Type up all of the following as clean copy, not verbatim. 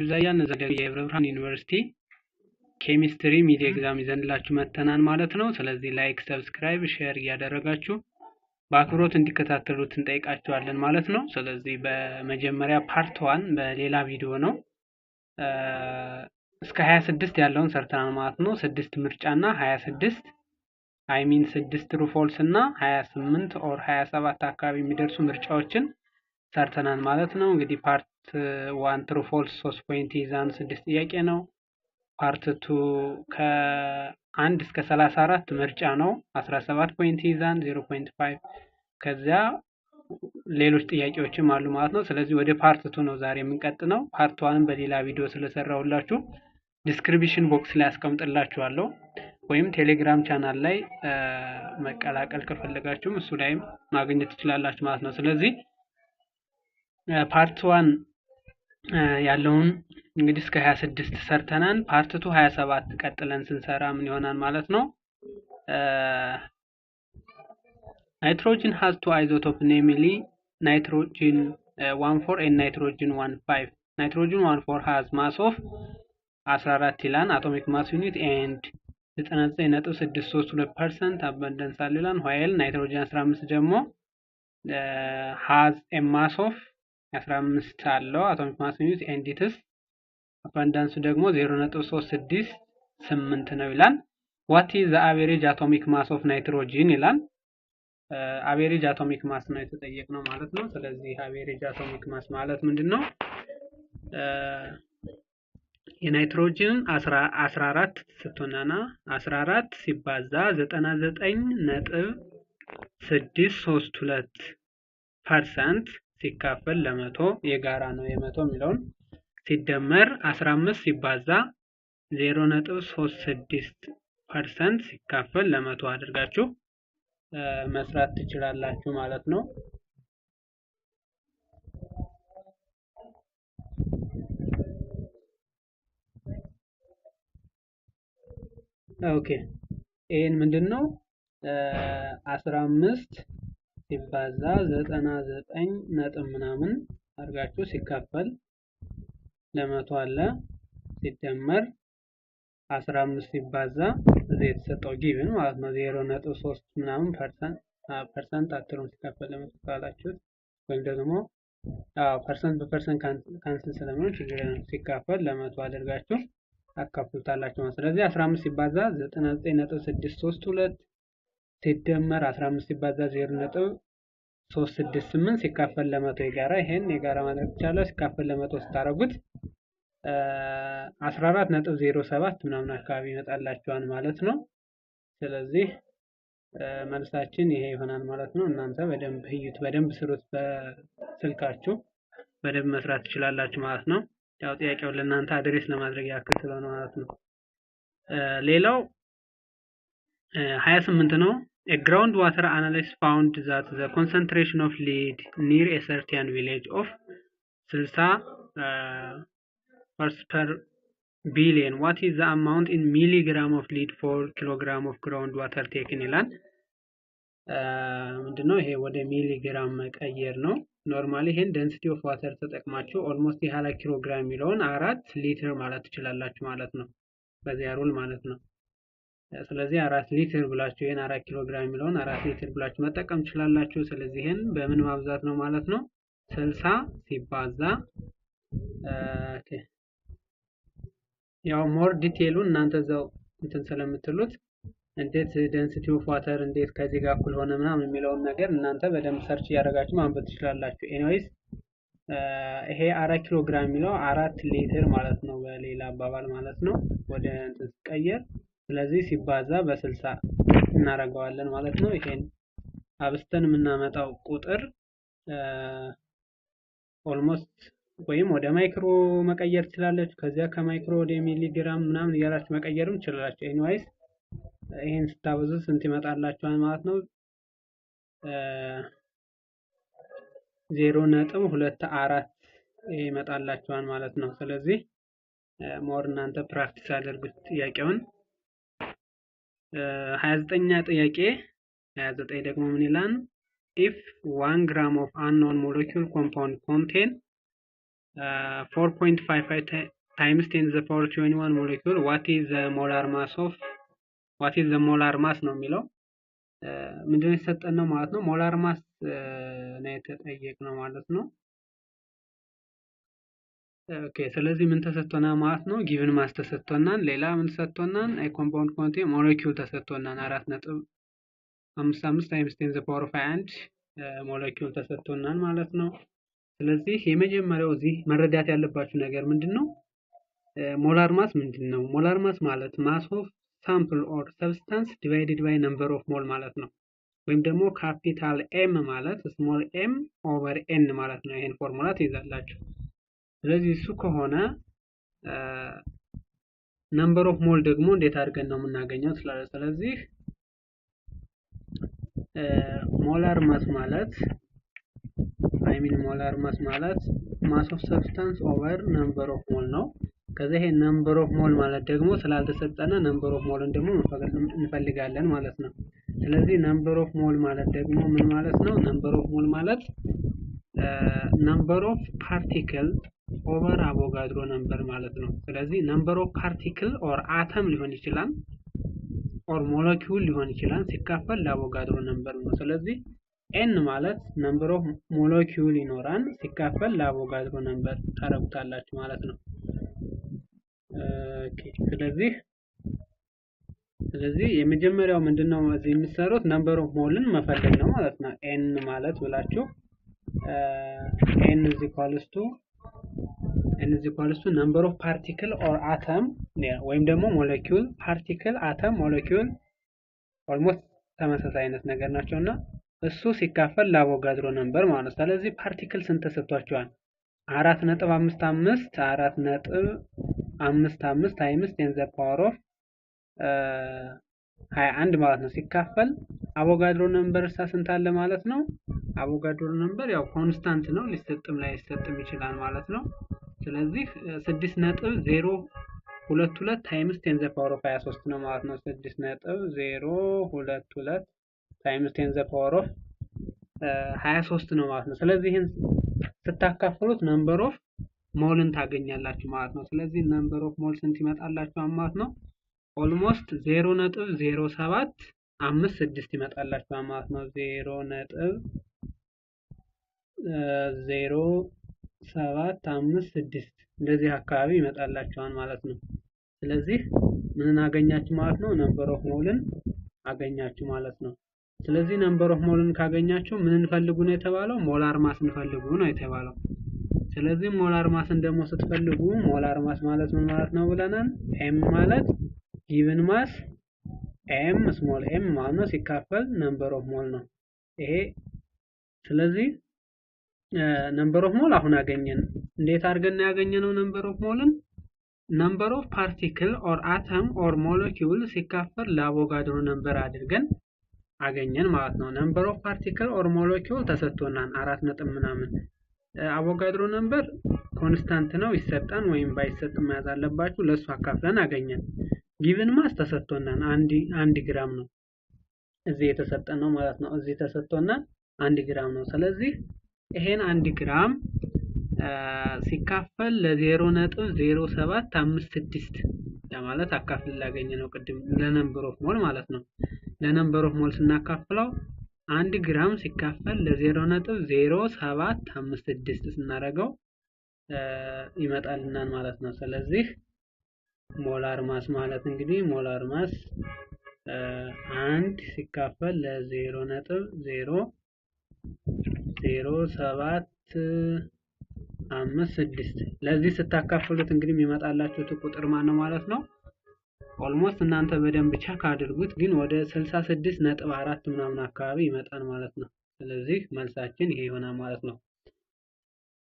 ዛያን ዘደግ የብርሃን ዩኒቨርሲቲ ኬሚስትሪ ሚድ ኤግዛም ይዘንላችሁ መተናን ማለት ነው። ስለዚህ ላይክ፣ ሰብስክራይብ፣ ሼር እያደረጋችሁ በአክብሮት እንዲከታተሉት እንጠይቃችኋለን ማለት ነው። ስለዚህ በመጀመሪያ ፓርት 1 በሌላ ቪዲዮ ነው እስከ 26 ያለውን ሰርተናል ማለት ነው። 6 ምርጫና 26 አይ ሚን 6 ትሩ ፎልስ እና 28 ኦር 27 አካባቢ የሚደርሱ ምርጫዎችን ሰርተናል ማለት ነው። እንግዲህ ፓርት 1 ትሩ ፎልስ 3 ፖይንት ይዛን 6 ጥያቄ ነው። ፓርት 2 ከ1 እስከ 34 ምርጫ ነው 17 ፖይንት ይዛን 0.5 ከዚያ ሌሎች ጥያቄዎችም አሉ ማለት ነው። ስለዚህ ወደ ፓርት 2 ነው ዛሬ የምንቀጥለው። ፓርት 1 በሌላ ቪዲዮ ስለሰራሁላችሁ ዲስክሪፕሽን ቦክስ ላይ አስቀምጥላችኋለሁ ወይም ቴሌግራም ቻናል ላይ መቀላቀል ከፈለጋችሁም እሱ ላይም ማግኘት ትችላላችሁ ማለት ነው። ስለዚህ ፓርት 1 ያለውን እንግዲህ እስከ 26 ሰርተናል። ፓርት 2 27 ቀጥለን ስንሰራ ምን ይሆናል ማለት ነው። nitrogen has two isotopes, namely nitrogen 14 and nitrogen 15. nitrogen 14 has mass of 14 ይላል atomic mass unit and 99.632% abundance አለ while nitrogen 15 ደግሞ has a mass of 15 አለው atomic mass unit and its abundance ደግሞ 0.368 ነው ይላል። what is the average atomic mass of nitrogen ይላል። average atomic mass ነው የተጠየቅነው ማለት ነው። ስለዚህ average atomic mass ማለት ምንድነው? የናይትሮጅን 14 ስትሆንና 14 ሲባዛ 99.632% ሲካፈል ለመቶ የጋራ ነው የመቶ የሚለውን ሲደመር 15 ሲባዛ 0.36% ሲካፈል ለመቶ አድርጋችሁ መስራት ትችላላችሁ ማለት ነው። ኦኬ ይሄን ምንድነው 15 ሲባዛ 99 ነጥብ ምናምን አድርጋችሁ ሲካፈል ለመቶ አለ ሲደመር 15 ሲባዛ እዚህ የተሰጠው ጊቭን ማለት ነው 0.3 ምናምን ፐርሰንት አትሩም ሲካፈል ለመቶ ካላችሁት ወይም ደግሞ ፐርሰንት በፐርሰንት ካንስል ስለሚሆን ችግር የለም ሲካፈል ለመቶ አድርጋችሁ አካፍሉታላችሁ ማለት። ስለዚህ 15 ሲባዛ 99.632 ሲደመር 15 ሲባዛ 0.368 ሲካፈል ለመቶ የጋራ ይሄን የጋራ ማድረግ ይቻላል። ሲካፈል ለመቶ ስታረጉት 14.07 ምናምን አካባቢ ይመጣላችኋል ማለት ነው። ስለዚህ መልሳችን ይሄ ይሆናል ማለት ነው። እናንተ በደንብ ህዩት፣ በደንብ ስሩት፣ በስልካችሁ በደንብ መስራት ትችላላችሁ ማለት ነው። ያው ጥያቄው ለእናንተ አድሬስ ለማድረግ ያክል ስለሆነ ማለት ነው። ሌላው 28 ነው። A groundwater analyst found that the concentration of lead near a certain village of 60 parts per billion. What is the amount in milligram of lead for kilogram of groundwater taken ይላል። ምንድነው ይሄ ወደ ሚሊግራም መቀየር ነው። ኖርማሊ ይሄን density of water ተጠቅማችሁ almost ያህል ኪሎግራም የሚለውን 4 ሊትር ማለት ትችላላችሁ ማለት ነው። በዚያ ሩል ማለት ነው። ስለዚህ 4 ሊትር ብላችሁ ይሄን 4 ኪሎግራም የሚለውን 4 ሊትር ብላችሁ መጠቀም ትችላላችሁ። ስለዚህ ይሄን በምን ማብዛት ነው ማለት ነው? 60 ሲባዛ ያው ሞር ዲቴይሉን እናንተ እዛው እንትን ስለምትሉት እንዴት ዴንሲቲ ኦፍ ዋተር እንዴት ከዚህ ጋር እኩል ሆነ ምናምን የሚለውን ነገር እናንተ በደንብ ሰርች ያደርጋችሁ ማንበብ ትችላላችሁ። ኤኒዌይስ ይሄ 4 ኪሎ ግራም የሚለው 4 ሊትር ማለት ነው በሌላ አባባል ማለት ነው ወደ እንትን ሲቀየር። ስለዚህ ሲባዛ በ60 እናደርገዋለን ማለት ነው። ይሄን አብስተን የምናመጣው ቁጥር ኦልሞስት ወይም ወደ ማይክሮ መቀየር ትችላላችሁ። ከዚያ ከማይክሮ ወደ ሚሊግራም ምናምን እያላችሁ መቀየርም ትችላላችሁ። ኤኒዌይስ ይሄን ስታበዙ ስንት ይመጣላችኋል ማለት ነው? 0.24 ይመጣላችኋል ማለት ነው። ስለዚህ ሞር እናንተ ፕራክቲስ አድርጉት ጥያቄውን። 29ኛ ጥያቄ 29 ደግሞ ምን ይላል? if 1 gram of unknown molecule compound contain 4.55 times 10 to the power 21 molecule. What is the molar mass ነው የሚለው ምንድነው የተሰጠን ነው ማለት ነው። ሞላር ማስ ነው የተጠየቅነው ማለት ነው። ኦኬ ስለዚህ ምን ተሰጥቶናል ማለት ነው? ጊቭን ማስ ተሰጥቶናል። ሌላ ምን ተሰጥቶናል? ኮምፓውንድ ኳንቲቲ ሞለኪውል ተሰጥቶናል 4.55 times 10 to the power 21 ሞለኪውል ተሰጥቶናል ማለት ነው። ስለዚህ የመጀመሪያው እዚህ መረዳት ያለባችሁ ነገር ምንድነው? ሞላር ማስ ምንድነው? ሞላር ማስ ማለት ማስ ኦፍ ሳምፕል ኦር ሰብስታንስ ዲቫይድድ ባይ ነምበር ኦፍ ሞል ማለት ነው። ወይም ደግሞ ካፒታል ኤም ማለት ስሞል ኤም ኦቨር ኤን ማለት ነው። ይሄን ፎርሙላ ትይዛላችሁ። ስለዚህ እሱ ከሆነ ነምበር ኦፍ ሞል ደግሞ እንዴት አድርገን ነው የምናገኘው? ስለዚህ ሞላር ማስ ማለት ሞላር ማስ ማለት ማስ ኦፍ ሰብስታንስ ኦቨር ነምበር ኦፍ ሞል ነው። ከዛ ይሄ ነምበር ኦፍ ሞል ማለት ደግሞ ስላልተሰጠነ ነምበር ኦፍ ሞልን ደግሞ እንፈልጋለን ማለት ነው። ስለዚህ ነምበር ኦፍ ሞል ማለት ደግሞ ምን ማለት ነው? ነምበር ኦፍ ሞል ማለት ነምበር ኦፍ ፓርቲክል ኦቨር አቮጋድሮ ነምበር ማለት ነው። ስለዚህ ነምበር ኦፍ ፓርቲክል ኦር አተም ሊሆን ይችላል ኦር ሞለኪውል ሊሆን ይችላል ሲካፈል ለአቮጋድሮ ነምበር ነው። ስለዚህ ኤን ማለት ነምበር ኦፍ ሞለኪውል ይኖራል ሲካፈል ለአቮጋድሮ ነምበር ታረጉታላችሁ ማለት ነው። ኦኬ ስለዚህ የመጀመሪያው ምንድነው እዚህ የምትሰሩት ነምበር ኦፍ ሞልን መፈለግ ነው ማለት ነው። ኤን ማለት ብላችሁ ኤን is equals to number of particle or atom ወይም ደግሞ ሞለኪውል ፓርቲክል አተም ሞለኪውል ኦልሞስት ተመሳሳይ አይነት ነገር ናቸውና እሱ ሲካፈል ለአቮጋድሮ ነምበር ማለት ነው። ስለዚህ ፓርቲክል ስንት ተሰጥቷቸዋል? 4.55 ታይምስ 10 the power of 21 ማለት ነው ሲካፈል አቮጋድሮ ነምበር ስንት አለ ማለት ነው። አቮጋድሮ ነምበር ያው ኮንስታንት ነው ሊሰጥም ላይሰጥም ይችላል ማለት ነው። ስለዚህ 6.022 ታይምስ 10 the power of 23 ነው ማለት ነው። 6.022 ታይምስ 10 the power of 23 ነው ማለት ነው። ስለዚህ ይሄን ስታካፍሉት ነምበር ኦፍ ሞልን ታገኛላችሁ ማለት ነው። ስለዚህ ነምበር ኦፍ ሞል ስንት ይመጣላችሁ ማለት ነው? ኦልሞስት 0.0756 ይመጣላችሁ ማለት ነው። 0.0756 እንደዚህ አካባቢ ይመጣላችኋል ማለት ነው። ስለዚህ ምን አገኛችሁ ማለት ነው? ነምበር ኦፍ ሞልን አገኛችሁ ማለት ነው። ስለዚህ ነምበር ኦፍ ሞልን ካገኛችሁ ምን እንፈልጉ ነው የተባለው? ሞላር ማስ እንፈልጉ ነው የተባለው። ስለዚህ ሞላር ማስን ደግሞ ስትፈልጉ ሞላር ማስ ማለት ምን ማለት ነው ብለናል? ኤም ማለት ጊቭን ማስ ኤም ስሞል ኤም ማለት ነው ሲካፈል ነምበር ኦፍ ሞል ነው ይሄ። ስለዚህ ነምበር ኦፍ ሞል አሁን አገኘን። እንዴት አድርገን ያገኘነው ነምበር ኦፍ ሞልን? ነምበር ኦፍ ፓርቲክል ኦር አተም ኦር ሞለኪውል ሲካፈል ለአቮጋድሮ ነምበር አድርገን አገኘን ማለት ነው። ነምበር ኦፍ ፓርቲክል ኦር ሞለኪውል ተሰጥቶናል 4 ነጥብ ምናምን። አቮጋድሮ ነምበር ኮንስታንት ነው ይሰጣን ወይም ባይሰጥ መያዝ አለባችሁ። ለሱ አካፍለን አገኘን። ጊቭን ማስ ተሰጥቶናል 1 ግራም ነው እዚህ የተሰጠን ነው ማለት ነው። እዚህ ተሰጥቶናል 1 ግራም ነው። ስለዚህ ይሄን 1 ግራም ሲካፈል ለ0.0756 ለማለት አካፍል ላገኘ ነው ቅድም ለነምበር ኦፍ ሞል ማለት ነው። ለነምበር ኦፍ ሞል ስናካፍለው 1 ግራም ሲካፈል ለ0.0756 ስናደርገው ይመጣልናል ማለት ነው። ስለዚህ ሞላር ማስ ማለት እንግዲህ ሞላር ማስ 1 ሲካፈል ለ0.0756 ለዚህ ስታካፍሉት እንግዲህ የሚመጣላችሁ ቁጥር ማን ነው ማለት ነው? ኦልሞስት እናንተ በደንብ ቼክ አድርጉት፣ ግን ወደ 66.4 ምናምን አካባቢ ይመጣል ማለት ነው። ስለዚህ መልሳችን ይሄ ይሆናል ማለት ነው።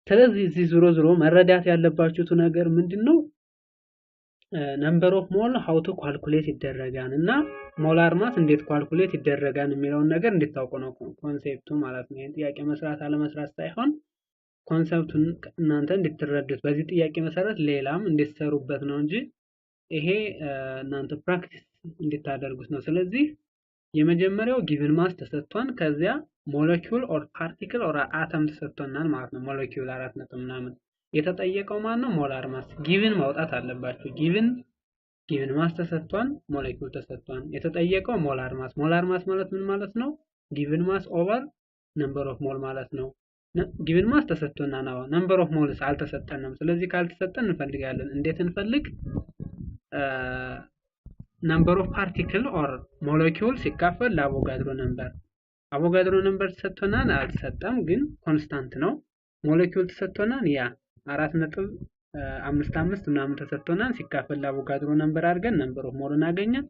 ስለዚህ እዚህ ዞሮ መረዳት ያለባችሁት ነገር ምንድነው? ነምበር ኦፍ ሞል ሃው ቱ ካልኩሌት ይደረጋል እና ሞላር ማስ እንዴት ካልኩሌት ይደረጋል የሚለውን ነገር እንድታውቁ ነው ኮንሴፕቱ ማለት ነው። ይሄን ጥያቄ መስራት አለመስራት ሳይሆን ኮንሰፕቱን እናንተ እንድትረዱት በዚህ ጥያቄ መሰረት ሌላም እንድትሰሩበት ነው እንጂ ይሄ እናንተ ፕራክቲስ እንድታደርጉት ነው። ስለዚህ የመጀመሪያው ጊቭን ማስ ተሰጥቷን ከዚያ ሞለኪውል ኦር ፓርቲክል ኦር አተም ተሰጥቶናል ማለት ነው። ሞለኪውል 4 ነጥብ ምናምን የተጠየቀው ማን ነው? ሞላር ማስ። ጊቭን ማውጣት አለባችሁ። ጊቭን ማስ ተሰጥቷን፣ ሞለኪውል ተሰጥቷን። የተጠየቀው ሞላር ማስ። ሞላር ማስ ማለት ምን ማለት ነው? ጊቭን ማስ ኦቨር ነምበር ኦፍ ሞል ማለት ነው። ጊቭን ማስ ተሰጥቶና ነው። ነምበር ኦፍ ሞልስ አልተሰጠንም። ስለዚህ ካልተሰጠን እንፈልጋለን። እንዴት እንፈልግ? ነምበር ኦፍ ፓርቲክል ኦር ሞለኪውል ሲካፈል ለአቮጋድሮ ነምበር። አቮጋድሮ ነምበር ተሰጥቶናል፣ አልተሰጠም፣ ግን ኮንስታንት ነው። ሞለኪውል ተሰጥቶናል፣ ያ 4.55 ምናምን ተሰጥቶናል። ሲካፈል ለአቮጋድሮ ነምበር አድርገን ነምበር ኦፍ ሞልን አገኘን።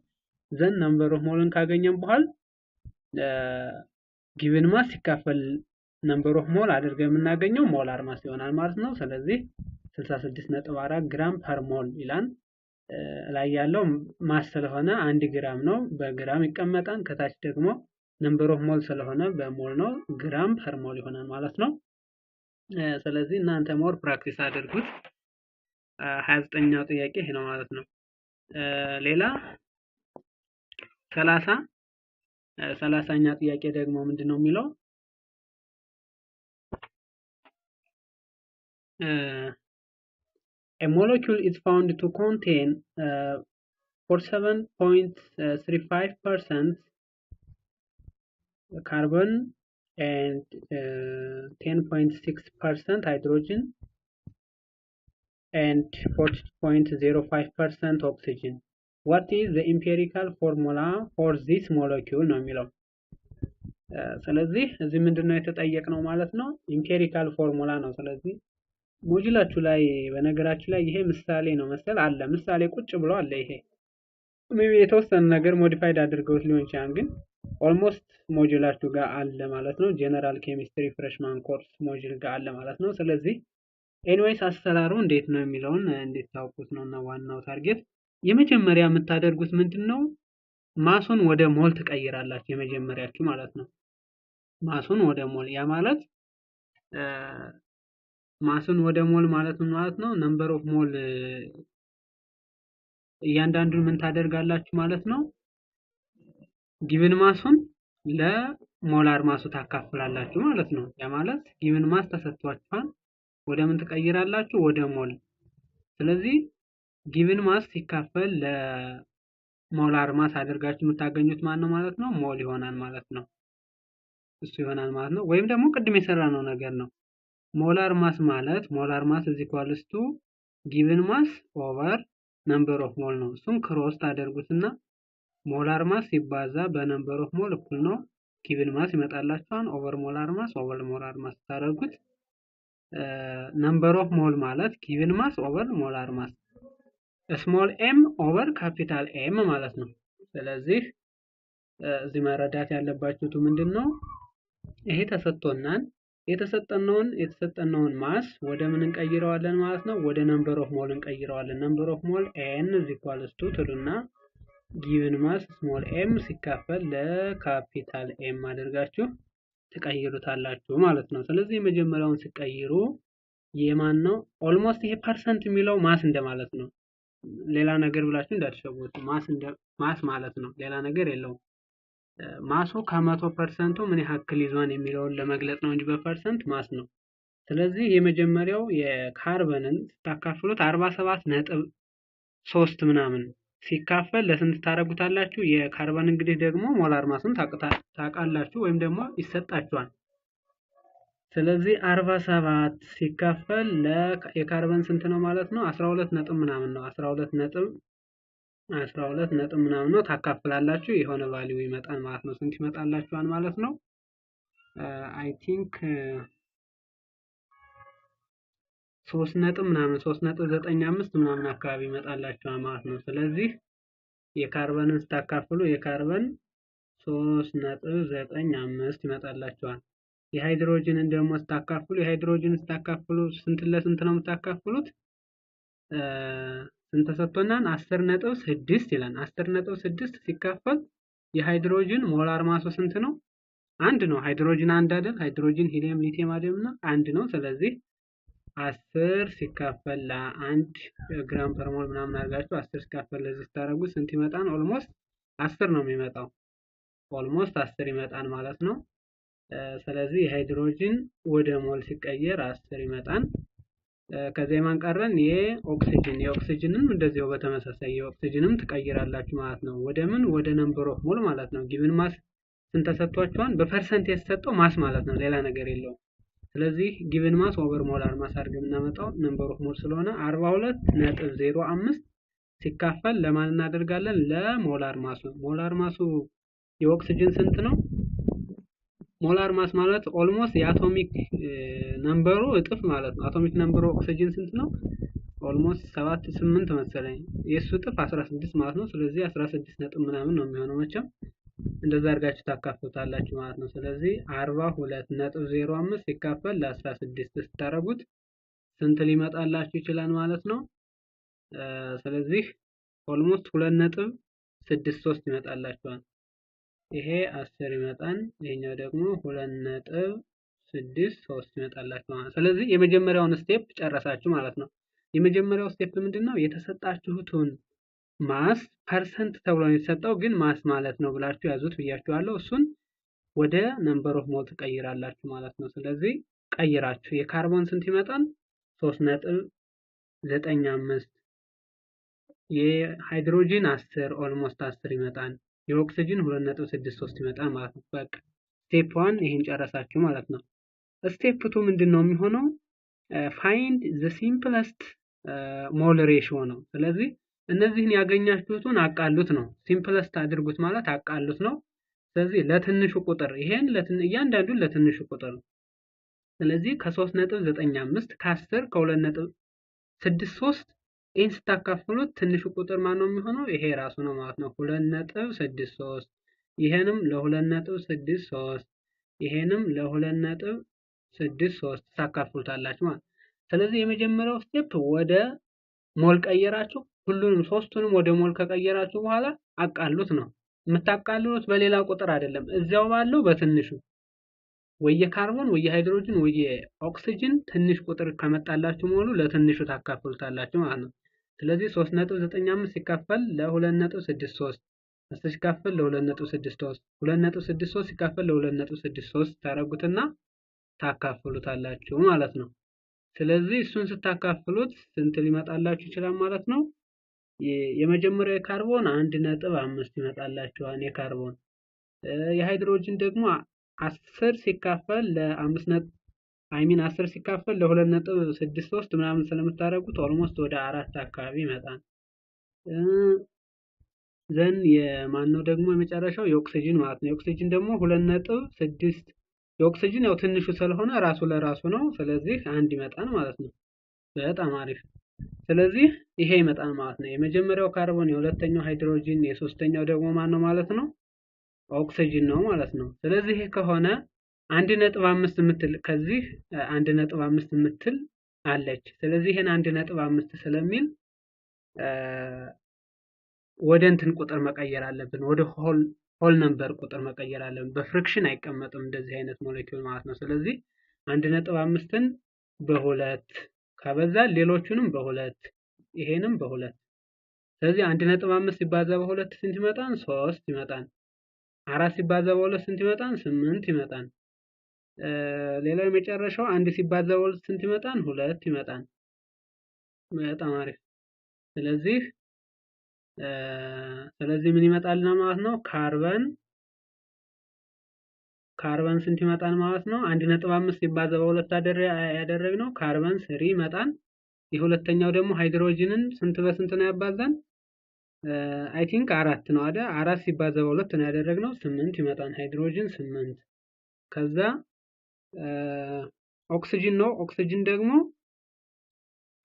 ዘን ነምበር ኦፍ ሞልን ካገኘን በኋላ ጊቭን ማስ ሲካፈል ነምበር ኦፍ ሞል አድርገን የምናገኘው ሞላር ማስ ይሆናል ማለት ነው። ስለዚህ 66.4 ግራም ፐር ሞል ይላል። ላይ ያለው ማስ ስለሆነ 1 ግራም ነው፣ በግራም ይቀመጣል። ከታች ደግሞ ነምበር ኦፍ ሞል ስለሆነ በሞል ነው፣ ግራም ፐር ሞል ይሆናል ማለት ነው። ስለዚህ እናንተ ሞር ፕራክቲስ አድርጉት። 29ኛው ጥያቄ ይሄ ነው ማለት ነው። ሌላ 30ኛ ጥያቄ ደግሞ ምንድነው የሚለው? A molecule is found to contain 47.35% carbon and 10.6% hydrogen and 40.05% oxygen. What is the empirical formula for this molecule ነው የሚለው። ስለዚህ እዚህ ምንድነው የተጠየቅነው ማለት ነው? ኢምፔሪካል ፎርሙላ ነው። ስለዚህ ሞጁላችሁ ላይ በነገራችሁ ላይ ይሄ ምሳሌ ነው መሰል አለ። ምሳሌ ቁጭ ብሎ አለ። ይሄ ሜቢ የተወሰነ ነገር ሞዲፋይድ አድርገውት ሊሆን ይችላል፣ ግን ኦልሞስት ሞጁላችሁ ጋር አለ ማለት ነው። ጀነራል ኬሚስትሪ ፍሬሽማን ኮርስ ሞጁል ጋር አለ ማለት ነው። ስለዚህ ኤኒዌይስ አሰራሩ እንዴት ነው የሚለውን እንዴት ታውቁት ነውና ዋናው ታርጌት። የመጀመሪያ የምታደርጉት ምንድነው? ማሱን ወደ ሞል ትቀይራላችሁ። የመጀመሪያችሁ ማለት ነው። ማሱን ወደ ሞል፣ ያ ማለት ማሱን ወደ ሞል ማለት ምን ማለት ነው? ነምበር ኦፍ ሞል እያንዳንዱን ምን ታደርጋላችሁ ማለት ነው? ጊቭን ማሱን ለሞላር ማሱ ታካፍላላችሁ ማለት ነው። ያ ማለት ጊቭን ማስ ተሰጥቷችኋል፣ ወደ ምን ትቀይራላችሁ? ወደ ሞል። ስለዚህ ጊቭን ማስ ሲካፈል ለሞላር ማስ አድርጋችሁ የምታገኙት ማን ነው ማለት ነው? ሞል ይሆናል ማለት ነው። እሱ ይሆናል ማለት ነው። ወይም ደግሞ ቅድም የሰራነው ነገር ነው። ሞላር ማስ ማለት ሞላር ማስ is equals to given mass over number of mol ነው። እሱን ክሮስ ታደርጉትና ሞላር ማስ ሲባዛ በነምበር ኦፍ ሞል እኩል ነው given mass ይመጣላችኋል። ኦቨር ሞላር ማስ ታደርጉት ነምበር ኦፍ ሞል ማለት given mass ኦቨር ሞላር ማስ ስሞል ኤም ኦቨር ካፒታል ኤም ማለት ነው። ስለዚህ እዚህ መረዳት ያለባችሁት ምንድነው? ይሄ ተሰጥቶናል። የተሰጠነውን ማስ ወደ ምን እንቀይረዋለን ማለት ነው? ወደ ነምበር ኦፍ ሞል እንቀይረዋለን። ነምበር ኦፍ ሞል n is equals to ትሉና given mass ስሞል m ሲካፈል ለካፒታል m አድርጋችሁ ትቀይሩታላችሁ ማለት ነው። ስለዚህ የመጀመሪያውን ሲቀይሩ የማን ነው? ኦልሞስት ይሄ ፐርሰንት የሚለው ማስ እንደማለት ነው። ሌላ ነገር ብላችሁ እንዳትሸውቱ። ማስ ማለት ነው፣ ሌላ ነገር የለውም። ማሱ ከ100% ምን ያክል ይዟን የሚለውን ለመግለጽ ነው እንጂ በፐርሰንት ማስ ነው። ስለዚህ የመጀመሪያው የካርበንን ስታካፍሉት 47.3 ምናምን ሲካፈል ለስንት ታረጉታላችሁ? የካርበን እንግዲህ ደግሞ ሞላር ማሱን ታውቃላችሁ ወይም ደግሞ ይሰጣችኋል። ስለዚህ 47 ሲካፈል የካርበን ስንት ነው ማለት ነው? 12 ነጥብ ምናምን ነው። 12 ነጥብ ምናምን ነው። ታካፍላላችሁ የሆነ ቫልዩ ይመጣል ማለት ነው። ስንት ይመጣላችኋል ማለት ነው? አይ ቲንክ 3 ነጥብ ምናምን 3.95 ምናምን አካባቢ ይመጣላችኋል ማለት ነው። ስለዚህ የካርበንን ስታካፍሉ የካርበን 3.95 ይመጣላችኋል። የሃይድሮጅንን ደግሞ ስታካፍሉ ስንት ለስንት ነው የምታካፍሉት? ስንት ተሰጥቶናል? 10.6 ይላል። 10.6 ሲካፈል የሃይድሮጅን ሞላር ማሱ ስንት ነው? 1 ነው። ሃይድሮጅን 1 አይደል? ሃይድሮጅን፣ ሂሊየም፣ ሊቲየም አይደልና 1 ነው። ስለዚህ 10 ሲካፈል ለ1 ግራም ፐር ሞል ምናምን አድርጋችሁ 10 ሲካፈል ለዚህ ታረጉ ስንት ይመጣል? ኦልሞስት 10 ነው የሚመጣው። ኦልሞስት 10 ይመጣል ማለት ነው። ስለዚህ የሃይድሮጅን ወደ ሞል ሲቀየር 10 ይመጣል። ከዚህ ማን ቀረን? የኦክሲጅንን እንደዚያው በተመሳሳይ የኦክሲጅንም ትቀይራላችሁ ማለት ነው። ወደ ምን? ወደ ነምበር ኦፍ ሞል ማለት ነው። ጊቭን ማስ ስንት ተሰጥቷችኋል? በፐርሰንት የተሰጠው ማስ ማለት ነው፣ ሌላ ነገር የለውም። ስለዚህ ጊቭን ማስ ኦቨር ሞላር ማስ አድርገን የምናመጣው ነምበር ኦፍ ሞል ስለሆነ 42.05 ሲካፈል ለማን እናደርጋለን? ለሞላር ማሱ። ሞላር ማሱ የኦክሲጅን ስንት ነው? ሞላር ማስ ማለት ኦልሞስት የአቶሚክ ነምበሩ እጥፍ ማለት ነው። አቶሚክ ነምበሩ ኦክሲጅን ስንት ነው? ኦልሞስት 7.8 መሰለኝ። የሱ እጥፍ 16 ማለት ነው። ስለዚህ 16 ነጥብ ምናምን ነው የሚሆነው። መቼም እንደዛ አድርጋችሁ ታካፍሉታላችሁ ማለት ነው። ስለዚህ 42.05 ሲካፈል ለ16 ስታረጉት ስንት ሊመጣላችሁ ይችላል ማለት ነው? ስለዚህ ኦልሞስት 2.63 ይመጣላችኋል። ይሄ 10 ይመጣል፣ ይሄኛው ደግሞ 2.63 ይመጣላችኋል። ስለዚህ የመጀመሪያውን ስቴፕ ጨረሳችሁ ማለት ነው። የመጀመሪያው ስቴፕ ምንድነው? የተሰጣችሁትን ማስ ፐርሰንት ተብሎ ነው የተሰጠው፣ ግን ማስ ማለት ነው ብላችሁ ያዙት ብያችኋለሁ። እሱን ወደ ነምበር ኦፍ ሞል ትቀይራላችሁ ማለት ነው። ስለዚህ ቀይራችሁ የካርቦን ስንት ይመጣል? 3.95፣ የሃይድሮጂን 10 ኦልሞስት 10 ይመጣል፣ የኦክሲጅን 2.63 ይመጣል ማለት ነው። በቃ ስቴፕ 1 ይሄን ጨረሳችሁ ማለት ነው። ስቴፕ 2 ምንድነው የሚሆነው? ፋይንድ ዘ ሲምፕለስት ሞል ሬሽዮ ነው። ስለዚህ እነዚህን ያገኛችሁትን አቃሉት ነው። ሲምፕለስት አድርጉት ማለት አቃሉት ነው። ስለዚህ ለትንሹ ቁጥር ይሄን እያንዳንዱን ለትንሹ ቁጥር ነው። ስለዚህ ከ3.95 ከ10 ከ2.63 ይሄን ስታካፍሉት ትንሹ ቁጥር ማን ነው የሚሆነው? ይሄ ራሱ ነው ማለት ነው። 2.63 ይሄንም ለ2.63 ይሄንም ለ2.63 ታካፍሉታላችሁ ማለት። ስለዚህ የመጀመሪያው ስቴፕ ወደ ሞል ቀየራችሁ። ሁሉንም ሶስቱንም ወደ ሞል ከቀየራችሁ በኋላ አቃሉት ነው። የምታቃሉት በሌላ ቁጥር አይደለም፣ እዚያው ባለው በትንሹ ወይ ካርቦን ወይ ሃይድሮጅን ወይ ኦክሲጅን ትንሽ ቁጥር ከመጣላችሁ ሞሉ ለትንሹ ታካፍሉታላችሁ ማለት ነው። ስለዚህ 3.95 ሲካፈል ለ2.63 ሲካፈል ለ2.63 2.63 ሲካፈል ለ2.63 ታረጉትና ታካፍሉታላችሁ ማለት ነው። ስለዚህ እሱን ስታካፍሉት ስንት ሊመጣላችሁ ይችላል ማለት ነው? የመጀመሪያው የካርቦን 1.5 ይመጣላችኋል የካርቦን። የሃይድሮጅን ደግሞ 10 ሲካፈል ለ5 10 ሲካፈል ለ2.63 ምናምን ስለምታረጉት ኦልሞስት ወደ 4 አካባቢ ይመጣል። ዘን የማን ነው ደግሞ የመጨረሻው? የኦክሲጅን ማለት ነው። የኦክሲጅን ደግሞ 2.6 የኦክሲጅን ያው ትንሹ ስለሆነ ራሱ ለራሱ ነው። ስለዚህ 1 ይመጣል ማለት ነው። በጣም አሪፍ። ስለዚህ ይሄ ይመጣል ማለት ነው። የመጀመሪያው ካርቦን፣ የሁለተኛው ሃይድሮጂን፣ የሶስተኛው ደግሞ ማን ነው ማለት ነው? ኦክሲጅን ነው ማለት ነው። ስለዚህ ይሄ ከሆነ 1.5 የምትል ከዚህ 1.5 የምትል አለች። ስለዚህ ይሄን 1.5 ስለሚል ወደ እንትን ቁጥር መቀየር አለብን፣ ወደ ሆል ነምበር ቁጥር መቀየር አለብን። በፍሪክሽን አይቀመጥም እንደዚህ አይነት ሞሌኪውል ማለት ነው። ስለዚህ 1.5ን በሁለት ካበዛ ሌሎቹንም በሁለት ይሄንም በሁለት። ስለዚህ 1.5 ሲባዛ በሁለት ስንት ይመጣል? 3 ይመጣል። 4 ሲባዛ በሁለት ስንት ይመጣል? 8 ይመጣል። ሌላው የመጨረሻው 1 ሲባዛ በሁለት ስንት ይመጣል? 2 ይመጣል። በጣም አሪፍ። ስለዚህ ምን ይመጣልና ማለት ነው? ካርበን ስንት ይመጣል ማለት ነው? 1.5 ሲባዛ በሁለት ያደረግነው ካርበን 3 ይመጣል። የሁለተኛው ደግሞ ሃይድሮጂንን ስንት በስንት ነው ያባዛን? አይ ቲንክ 4 ነው አይደል? 4 ሲባዛ በሁለት ነው ያደረግነው 8 ይመጣል። ሃይድሮጂን 8። ከዛ ኦክሲጅን ነው። ኦክሲጅን ደግሞ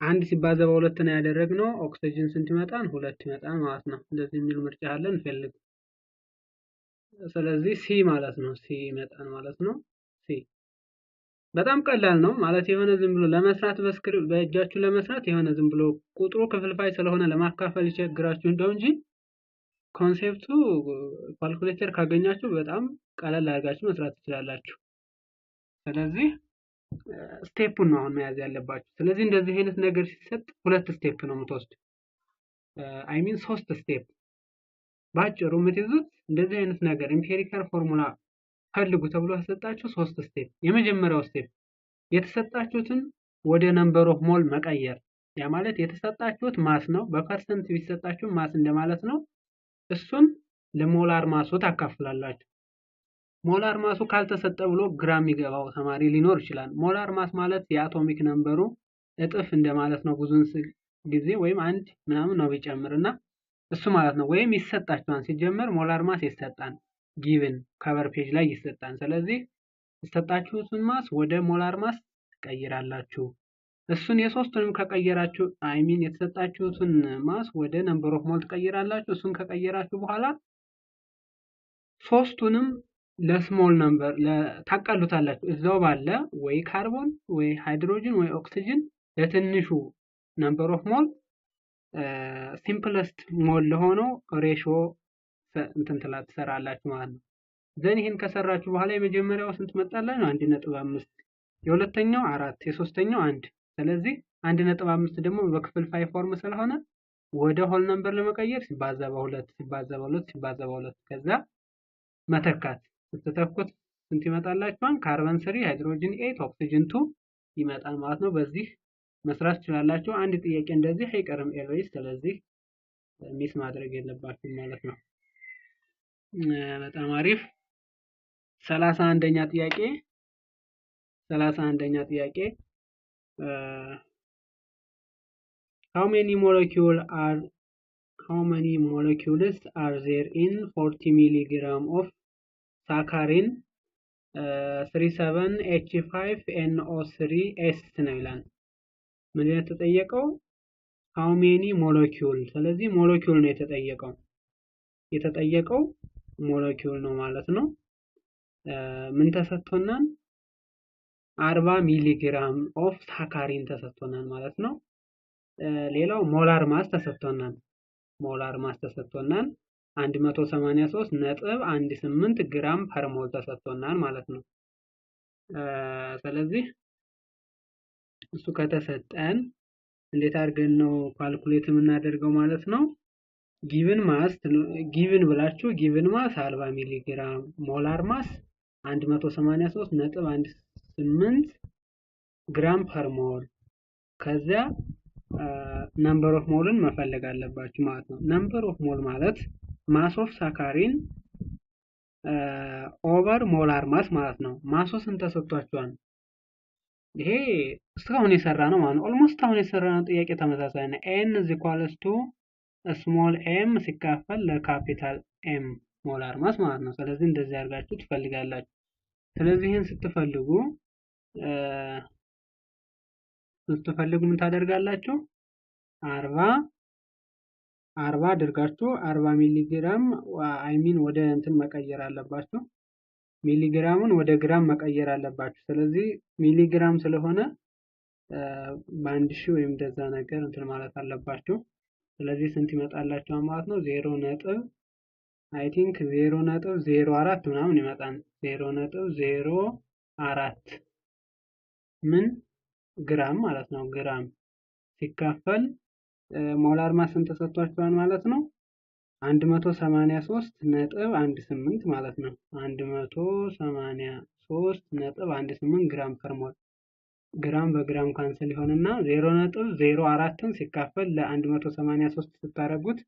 1 ሲባዛ በሁለት ነው ያደረግነው። ኦክሲጅን ስንት ይመጣል? 2 ይመጣል ማለት ነው። እንደዚህ የሚል ምርጫ አለን እንፈልግ። ስለዚህ ሲ ማለት ነው። ሲ ይመጣል ማለት ነው። ሲ በጣም ቀላል ነው ማለት የሆነ ዝም ብሎ ለመስራት በእጃችሁ ለመስራት የሆነ ዝም ብሎ ቁጥሩ ክፍልፋይ ስለሆነ ለማካፈል ይቸግራችሁ እንደው እንጂ ኮንሴፕቱ ካልኩሌተር ካገኛችሁ በጣም ቀላል አድርጋችሁ መስራት ትችላላችሁ። ስለዚህ ስቴፑን ነው አሁን መያዝ ያለባችሁ። ስለዚህ እንደዚህ አይነት ነገር ሲሰጥ 2 ስቴፕ ነው የምትወስዱ። አይ ሚን 3 ስቴፕ ባጭሩ የምትይዙት እንደዚህ አይነት ነገር ኢምፔሪካል ፎርሙላ ፈልጉ ተብሎ ተሰጣችሁ 3 ስቴፕ። የመጀመሪያው ስቴፕ የተሰጣችሁትን ወደ ነምበር ኦፍ ሞል መቀየር። ያ ማለት የተሰጣችሁት ማስ ነው። በፐርሰንት ቢሰጣችሁ ማስ እንደማለት ነው። እሱን ለሞላር ማሱ ታካፍላላችሁ። ሞላር ማሱ ካልተሰጠ ብሎ ግራ የሚገባው ተማሪ ሊኖር ይችላል። ሞላር ማስ ማለት የአቶሚክ ነምበሩ እጥፍ እንደማለት ነው። ብዙን ጊዜ ወይም አንድ ምናምን ነው ቢጨምርና እሱ ማለት ነው። ወይም ይሰጣችኋል። ሲጀመር ሞላር ማስ ይሰጣል። ጊቭን ከቨር ፔጅ ላይ ይሰጣል። ስለዚህ የተሰጣችሁትን ማስ ወደ ሞላር ማስ ትቀይራላችሁ። እሱን የሶስቱንም ከቀየራችሁ የተሰጣችሁትን ማስ ወደ ነምበር ኦፍ ሞል ትቀይራላችሁ። እሱን ከቀየራችሁ በኋላ ሶስቱንም ለስሞል ነምበር ታቃሉታላችሁ። እዛው ባለ ወይ ካርቦን ወይ ሃይድሮጅን ወይ ኦክሲጅን ለትንሹ ነምበር ኦፍ ሞል ሲምፕለስት ሞል ለሆነው ሬሽዮ ትሰራላችሁ ማለት ነው። ዘን ይሄን ከሰራችሁ በኋላ የመጀመሪያው ስንት መጣላችሁ? 1.5፣ የሁለተኛው 4፣ የሶስተኛው 1። ስለዚህ 1.5 ደግሞ በክፍልፋይ ፎርም ስለሆነ ወደ ሆል ነምበር ለመቀየር ሲባዛ በ2 ሲባዛ በ2 ሲባዛ በ2 ከዛ መተካት። ስትተኩት ስንት ይመጣላችኋል? ካርበን 3፣ ሃይድሮጅን 8፣ ኦክሲጅን 2 ይመጣል ማለት ነው። በዚህ መስራት ትችላላችሁ። አንድ ጥያቄ እንደዚህ አይቀርም ኤልዌይስ። ስለዚህ ሚስ ማድረግ የለባችሁም ማለት ነው። በጣም አሪፍ። 31ኛ ጥያቄ 31ኛ ጥያቄ how many molecules are there in 40 milligram of saccharin 37H5NO3S ነው ይላል። ምን የተጠየቀው? how many molecule። ስለዚህ ሞለኪውል ነው የተጠየቀው ሞለኪውል ነው ማለት ነው። ምን ተሰጥቶናል? 40 ሚሊግራም ኦፍ ሳካሪን ተሰጥቶናል ማለት ነው። ሌላው ሞላር ማስ ተሰጥቶናል። 183.18 ግራም ፐር ሞል ተሰጥቶናል ማለት ነው። ስለዚህ እሱ ከተሰጠን እንዴት አድርገን ነው ካልኩሌት የምናደርገው ማለት ነው? ጊቭን ብላችሁ ጊቭን ማስ 40 ሚሊግራም፣ ሞላር ማስ 183.18 ግራም ፐር ሞል። ከዚያ ነምበር ኦፍ ሞልን መፈለግ አለባችሁ ማለት ነው። ነምበር ኦፍ ሞል ማለት ማስ ኦፍ ሳካሪን ኦቨር ሞላር ማስ ማለት ነው። ማሱ ስንት ተሰጥቷችኋል? ይሄ እስካሁን የሰራ ነው ማለት ነው። ኦልሞስት አሁን የሰራ ነው ጥያቄ ተመሳሳይ ነው። n is equals to ስሞል m ሲካፈል ለካፒታል m ሞላር ማስ ማለት ነው። ስለዚህ እንደዚህ አድርጋችሁ ትፈልጋላችሁ። ስለዚህ ይሄን ስትፈልጉ ምን ታደርጋላችሁ? 40 አድርጋችሁ 40 ሚሊግራም ወደ እንትን መቀየር አለባችሁ። ሚሊግራሙን ወደ ግራም መቀየር አለባችሁ። ስለዚህ ሚሊግራም ስለሆነ በአንድ ሺህ ወይም እንደዛ ነገር እንትን ማለት አለባችሁ። ስለዚህ ስንት ይመጣላችኋል ማለት ነው? 0.04 ምናምን ይመጣል። 0.04 ምን ግራም ማለት ነው። ግራም ሲካፈል ሞላር ማስ ስንት ተሰጥቷችኋል ማለት ነው? 183.18 ማለት ነው። 183.18 ግራም ፐር ሞል። ግራም በግራም ካንሰል ይሆንና 0.04ን ሲካፈል ለ183 ስታረጉት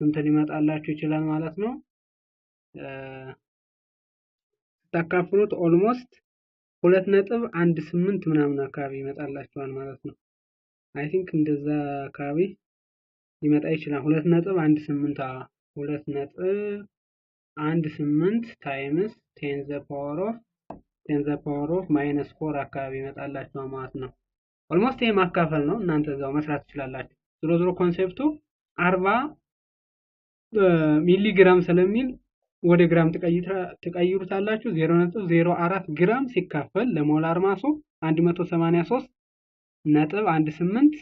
ስንት ሊመጣላችሁ ይችላል ማለት ነው? ስታካፍሉት ኦልሞስት 2.18 ምናምን አካባቢ ይመጣላችኋል ማለት ነው። አይ ቲንክ እንደዛ አካባቢ ሊመጣ ይችላል። 2.18 2.18 ታይምስ 10 ዘ ፓወር ኦፍ -4 አካባቢ ይመጣላችኋል ማለት ነው። ኦልሞስት ይሄ ማካፈል ነው። እናንተ እዛው መስራት ትችላላችሁ። ዞሮ ኮንሴፕቱ 40 ሚሊግራም ስለሚል ወደ ግራም ትቀይሩታላችሁ። 0.04 ግራም ሲካፈል ለሞላር ማሱ 183.18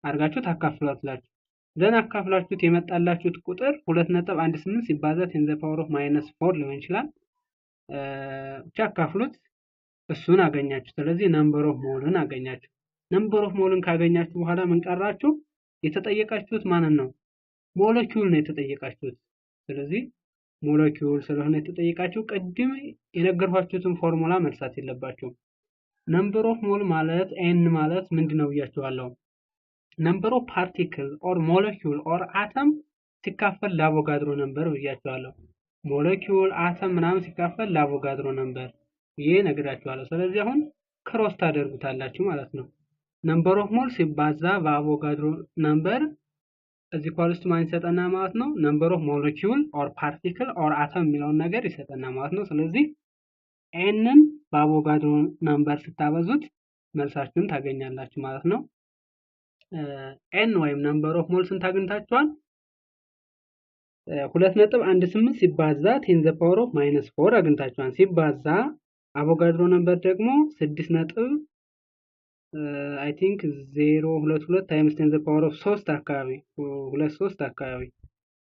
አድርጋችሁ ታካፍሏላችሁ። ዘን አካፍላችሁት የመጣላችሁት ቁጥር 2.18 ሲባዛ 10 ዘ ፓወር ኦፍ -4 ሊሆን ይችላል። ብቻ አካፍሉት፣ እሱን አገኛችሁ። ስለዚህ ነምበር ኦፍ ሞልን አገኛችሁ። ነምበር ኦፍ ሞልን ካገኛችሁ በኋላ ምን ቀራችሁ? የተጠየቃችሁት ማንን ነው? ሞለኪውል ነው የተጠየቃችሁት። ስለዚህ ሞለኪውል ስለሆነ የተጠየቃችሁ ቅድም የነገርኳችሁትን ፎርሙላ መርሳት የለባችሁም። ነምበር ኦፍ ሞል ማለት n ማለት ምንድነው ብያችኋለሁ። ነምበር ኦፍ ፓርቲክል ኦር ሞለኪውል ኦር አተም ሲካፈል ለአቮጋድሮ ነምበር ብያችኋለሁ። ሞለኪውል አተም ምናምን ሲካፈል ለአቮጋድሮ ነምበር ይሄ ነግራችኋለሁ። ስለዚህ አሁን ክሮስ ታደርጉታላችሁ ማለት ነው። ነምበር ኦፍ ሞል ሲባዛ በአቮጋድሮ ነምበር እዚህ ኳልስቱ ማን ይሰጠና ማለት ነው። ነምበር ኦፍ ሞለኪውል ኦር ፓርቲክል ኦር አተም የሚለውን ነገር ይሰጠና ማለት ነው። ስለዚህ ኤንን በአቮጋድሮ ነምበር ስታበዙት መልሳችሁን ታገኛላችሁ ማለት ነው። ኤን ወይም ነምበር ኦፍ ሞል ስንት አግኝታችኋል? 2.18 ሲባዛ 10 ዘ ፓወር ኦፍ -4 አግኝታችኋል። ሲባዛ አቮጋድሮ ነምበር ደግሞ 6 አይ ቲንክ 0.22 ታይምስ 10 ዘ ፓወር ኦፍ 3 አካባቢ 23 አካባቢ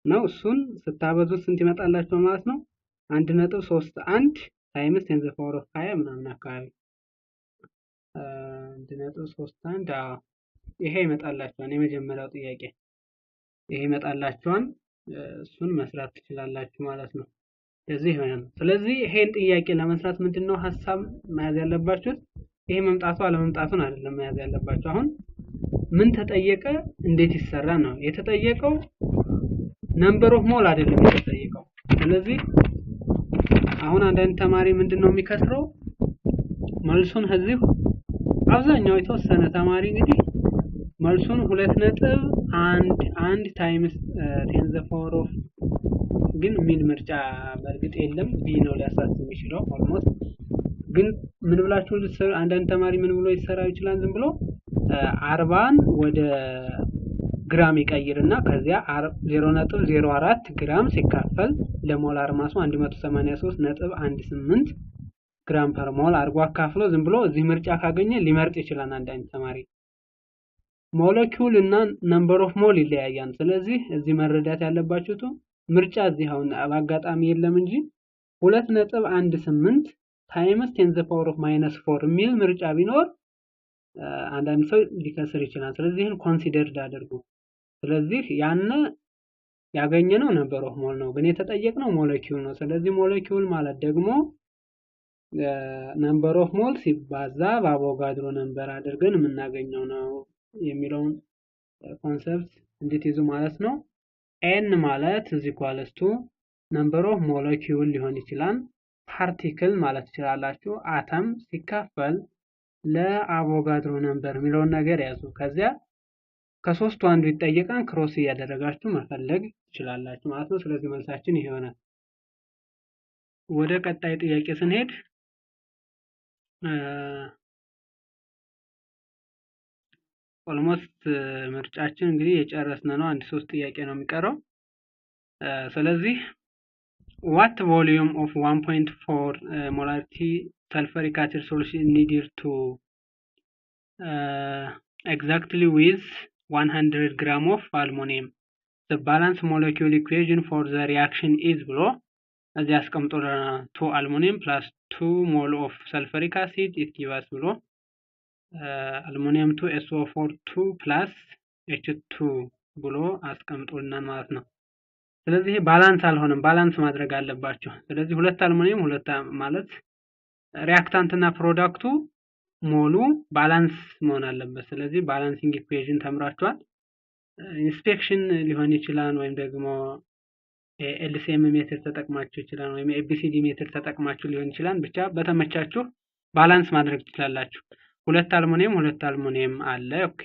ነው። እሱን ስታበዙት ስንት ይመጣላችሁ ማለት ነው? 1.31 ታይምስ 10 ዘ ፓወር ኦፍ 20 ምናምን አካባቢ 1.31 ይሄ ይመጣላችኋል። የመጀመሪያው ጥያቄ ይሄ ይመጣላችኋል። እሱን መስራት ትችላላችሁ ማለት ነው። ስለዚህ ይሆናል። ስለዚህ ይሄን ጥያቄ ለመስራት ምንድነው ሐሳብ መያዝ ያለባችሁ? ይሄ መምጣቱ አለመምጣቱን አይደለም መያዝ ያለባችሁ። አሁን ምን ተጠየቀ፣ እንዴት ይሰራ ነው የተጠየቀው። ነምበር ኦፍ ሞል አይደለም የተጠየቀው። ስለዚህ አሁን አንዳንድ ተማሪ ምንድነው የሚከስረው መልሱን እዚህ አብዛኛው የተወሰነ ተማሪ እንግዲህ መልሱን 2.11 ታይምስ 10 ዘ ፓወር ኦፍ ግን ሚል ምርጫ በእርግጥ የለም ቢ ነው ሊያሳስብ የሚችለው ኦልሞስት። ግን ምን ብላችሁ አንዳንድ ተማሪ ምን ብሎ ይሰራ ይችላል? ዝም ብሎ 40ን ወደ ግራም ይቀይርና ከዚያ 0.04 ግራም ሲካፈል ለሞላር ማሱ 183.18 ግራም ፐር ሞል አድርጎ አካፍሎ ዝም ብሎ እዚህ ምርጫ ካገኘ ሊመርጥ ይችላል አንዳንድ ተማሪ። ሞለኪውል እና ነምበር ኦፍ ሞል ይለያያል። ስለዚህ እዚህ መረዳት ያለባችሁት ምርጫ እዚህ አሁን በአጋጣሚ የለም እንጂ 2.18 ታይምስ 10 ዘ ፓወር ኦፍ -4 የሚል ምርጫ ቢኖር አንዳንድ ሰው ሊከስር ይችላል። ስለዚህ ይሄን ኮንሲደርድ አድርጉ። ስለዚህ ያነ ያገኘነው ነምበር ኦፍ ሞል ነው፣ ግን የተጠየቅነው ሞለኪውል ነው። ስለዚህ ሞለኪውል ማለት ደግሞ ነምበር ኦፍ ሞል ሲባዛ በአቮጋድሮ ነምበር አድርገን የምናገኘው ነው የሚለውን ኮንሰፕት እንድትይዙ ማለት ነው። ኤን ማለት እዚህ ኳለስቱ ነምበር ኦፍ ሞለኪውል ሊሆን ይችላል፣ ፓርቲክል ማለት ትችላላችሁ። አተም ሲካፈል ለአቮጋድሮ ነምበር የሚለውን ነገር ያዙ። ከዚያ ከሶስቱ አንዱ ይጠየቃል፣ ክሮስ እያደረጋችሁ መፈለግ ትችላላችሁ ማለት ነው። ስለዚህ መልሳችን ይሄ ይሆናል። ወደ ቀጣይ ጥያቄ ስንሄድ ኦልሞስት ምርጫችን እንግዲህ የጨረስን ነው። አንድ 3 ጥያቄ ነው የሚቀረው። ስለዚህ what volume of 1.4 molarity sulfuric acid solution needed to exactly with 100 gram of aluminum the balance molecule equation for the reaction is ብሎ እዚህ አስቀምጦልናል። 2 aluminum plus 2 mole of sulfuric acid it gives us ብሎ aluminum 2 SO4 2 plus H2 ብሎ አስቀምጦልናል ማለት ነው። ስለዚህ ባላንስ አልሆነም፣ ባላንስ ማድረግ አለባችሁ። ስለዚህ 2 አልሙኒየም 2 ማለት ሪአክታንት እና ፕሮዳክቱ ሞሉ ባላንስ መሆን አለበት። ስለዚህ ባላንሲንግ ኢኩዌሽን ተምራችኋል። ኢንስፔክሽን ሊሆን ይችላል ወይም ደግሞ ኤልሲኤም ሜትር ተጠቅማችሁ ይችላል ወይም ኤቢሲዲ ሜትር ተጠቅማችሁ ሊሆን ይችላል። ብቻ በተመቻችሁ ባላንስ ማድረግ ትችላላችሁ። 2 አልሙኒየም 2 አልሙኒየም አለ። ኦኬ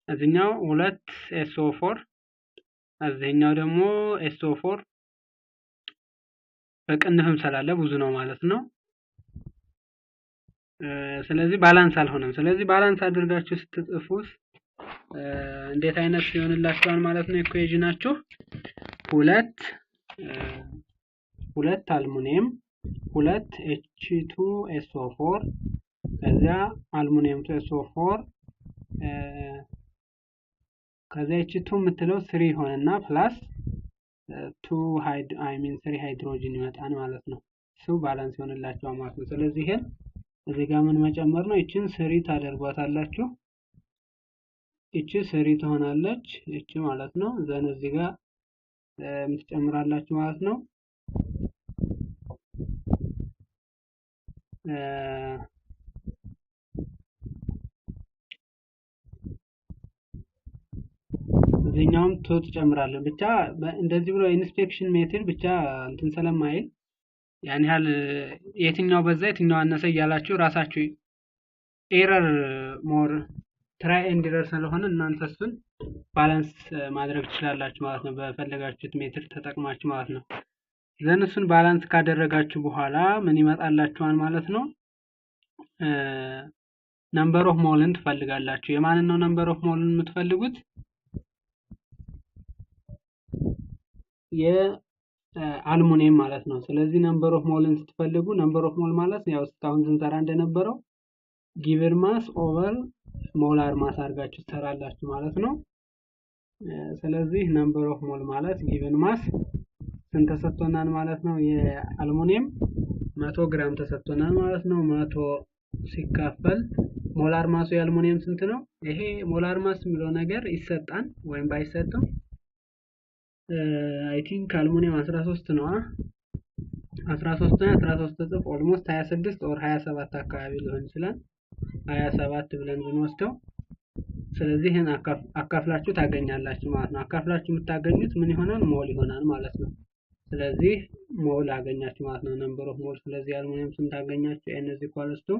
እዚህኛው 2 SO4 እዚህኛው ደግሞ SO4 በቅንፍም ስላለ ብዙ ነው ማለት ነው። ስለዚህ ባላንስ አልሆነም። ስለዚህ ባላንስ አድርጋችሁ ስትጽፉት እንዴት አይነት ይሆንላችኋል ማለት ነው? ኢኩዌሽናችሁ 2 አልሙኒየም 2 H2SO4 ከዚያ አልሙኒየም 2SO4 ከዚያ H2 የምትለው 3 ሆነና ፕላስ 3 ሃይድሮጅን ይመጣል ማለት ነው። እሱ ባላንስ ይሆንላችኋል ማለት ነው። ስለዚህ ይሄን እዚህ ጋር ምን መጨመር ነው? እቺን 3 ታደርጓታላችሁ። እቺ 3 ትሆናለች እቺ ማለት ነው። ዘን እዚህ ጋር የምትጨምራላችሁ ማለት ነው። እዚህኛውም ቱ ትጨምራለህ። ብቻ እንደዚህ ብሎ ኢንስፔክሽን ሜትድ ብቻ እንትን ስለማይል ያን ያህል የትኛው በዛ የትኛው አነሰ እያላችሁ ራሳችሁ ኤረር ሞር ትራይ ኤንድ ኤረር ስለሆነ እናንተ እሱን ባላንስ ማድረግ ትችላላችሁ ማለት ነው፣ በፈለጋችሁት ሜትድ ተጠቅማችሁ ማለት ነው። ዘን እሱን ባላንስ ካደረጋችሁ በኋላ ምን ይመጣላችኋል ማለት ነው? ነምበር ኦፍ ሞልን ትፈልጋላችሁ። የማንን ነው ነምበር ኦፍ ሞልን የምትፈልጉት? የአልሙኒየም ማለት ነው። ስለዚህ ነምበር ኦፍ ሞልን ስትፈልጉ ነምበር ኦፍ ሞል ማለት ያው እስካሁን ስንሰራ እንደነበረው ጊቨን ማስ ኦቨር ሞላር ማስ አድርጋችሁ ትሰራላችሁ ማለት ነው። ስለዚህ ነምበር ኦፍ ሞል ማለት ጊቨን ማስ ስንት ተሰጥቶናል ማለት ነው? የአልሙኒየም 100 ግራም ተሰጥቶናል ማለት ነው። 100 ሲካፈል ሞላር ማሱ የአልሙኒየም ስንት ነው? ይሄ ሞላር ማስ የሚለው ነገር ይሰጣል ወይም ባይሰጥም አይ ቲንክ አልሙኒየም 13 ነው። 13 እና 13 እጥፍ ኦልሞስት 26 ኦር 27 አካባቢ ሊሆን ይችላል። 27 ብለን ብንወስደው ስለዚህ ይሄን አካፍላችሁ ታገኛላችሁ ማለት ነው። አካፍላችሁ የምታገኙት ምን ይሆናል? ሞል ይሆናል ማለት ነው። ስለዚህ ሞል አገኛችሁ ማለት ነው፣ ነምበር ኦፍ ሞል። ስለዚህ አልሙኒየም ስንት አገኛችሁ? ኤን ኢዝ ኢኳልስ ቱ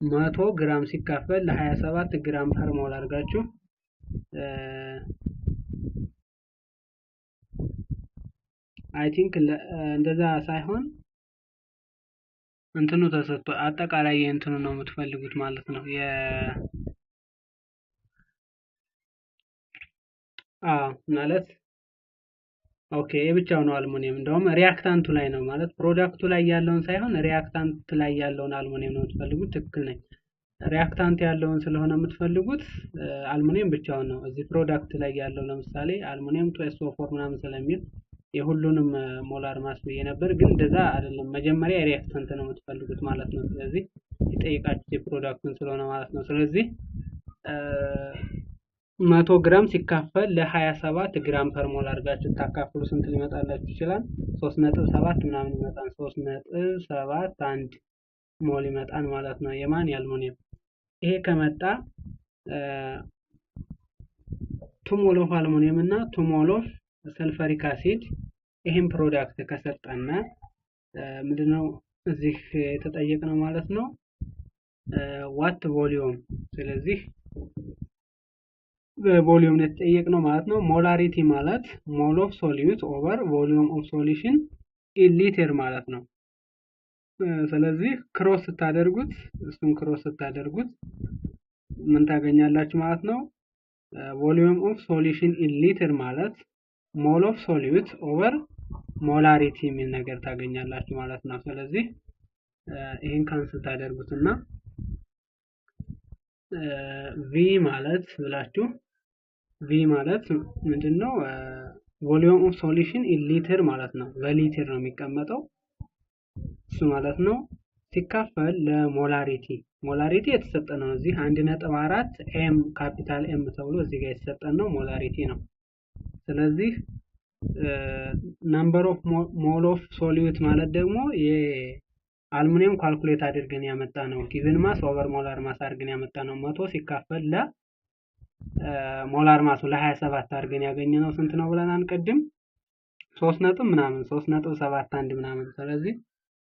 100 ግራም ሲካፈል ለ27 ግራም ፐር ሞል አድርጋችሁ አይ ቲንክ እንደዛ ሳይሆን እንትኑ ተሰጥቶ አጠቃላይ የእንትኑ ነው የምትፈልጉት ማለት ነው። ማለት ኦኬ የብቻው ነው አልሙኒየም። እንደውም ሪያክታንቱ ላይ ነው ማለት ፕሮዳክቱ ላይ ያለውን ሳይሆን ሪያክታንት ላይ ያለውን አልሙኒየም ነው የምትፈልጉት። ትክክል ነኝ። ሪያክታንት ያለውን ስለሆነ የምትፈልጉት አልሙኒየም ብቻውን ነው። እዚህ ፕሮዳክት ላይ ያለው ለምሳሌ አልሙኒየም 2SO4 ምናምን ስለሚል የሁሉንም ሞላር ማስ ብዬ ነበር፣ ግን እንደዛ አይደለም። መጀመሪያ ሪያክታንት ነው የምትፈልጉት ማለት ነው። ስለዚህ ይጠይቃችሁ የፕሮዳክቱን ስለሆነ ማለት ነው። ስለዚህ 100 ግራም ሲካፈል ለ27 ግራም ፐር ሞል አድርጋችሁ ታካፍሉ ስንት ሊመጣላችሁ ይችላል? 3.7 ምናምን ይመጣል። 3.71 ሞል ይመጣል ማለት ነው። የማን የአልሙኒየም። ይሄ ከመጣ 2 ሞል ኦፍ አልሙኒየም እና 2 ሞል ኦፍ ሰልፈሪክ አሲድ ይሄን ፕሮዳክት ከሰጠና ምንድነው እዚህ የተጠየቅነው ማለት ነው? ዋት ቮሊዩም። ስለዚህ ቮሊዩም ነው የተጠየቅነው ማለት ነው። ሞላሪቲ ማለት ሞል ኦፍ ሶሊዩት ኦቨር ቮሊዩም ኦፍ ሶሉሽን ኢን ሊትር ማለት ነው። ስለዚህ ክሮስ ስታደርጉት እሱን ክሮስ ስታደርጉት ምን ታገኛላችሁ ማለት ነው? ቮሊዩም ኦፍ ሶሉሽን ኢን ሊትር ማለት ሞል ኦፍ ሶሊዩት ኦቨር ሞላሪቲ የሚል ነገር ታገኛላችሁ ማለት ነው። ስለዚህ ይሄን ካንስል ታደርጉትና ቪ ማለት ብላችሁ ቪ ማለት ምንድነው? ቮሊዩም ኦፍ ሶሉሽን ኢን ሊትር ማለት ነው። በሊትር ነው የሚቀመጠው እሱ ማለት ነው። ሲካፈል ለሞላሪቲ ሞላሪቲ የተሰጠ ነው። እዚህ 1.4 ኤም ካፒታል ኤም ተብሎ እዚህ ጋር የተሰጠን ነው ሞላሪቲ ነው። ስለዚህ ነምበር ኦፍ ሞል ኦፍ ሶሊዩት ማለት ደግሞ የአልሙኒየም ካልኩሌት አድርገን ያመጣ ነው። ጊቨን ማስ ኦቨር ሞላር ማስ አድርገን ያመጣ ነው። 100 ሲካፈል ለሞላር ማሱ ለ27 አድርገን ያገኘነው ስንት ነው ብለናል ቅድም? 3.71 ምናምን። ስለዚህ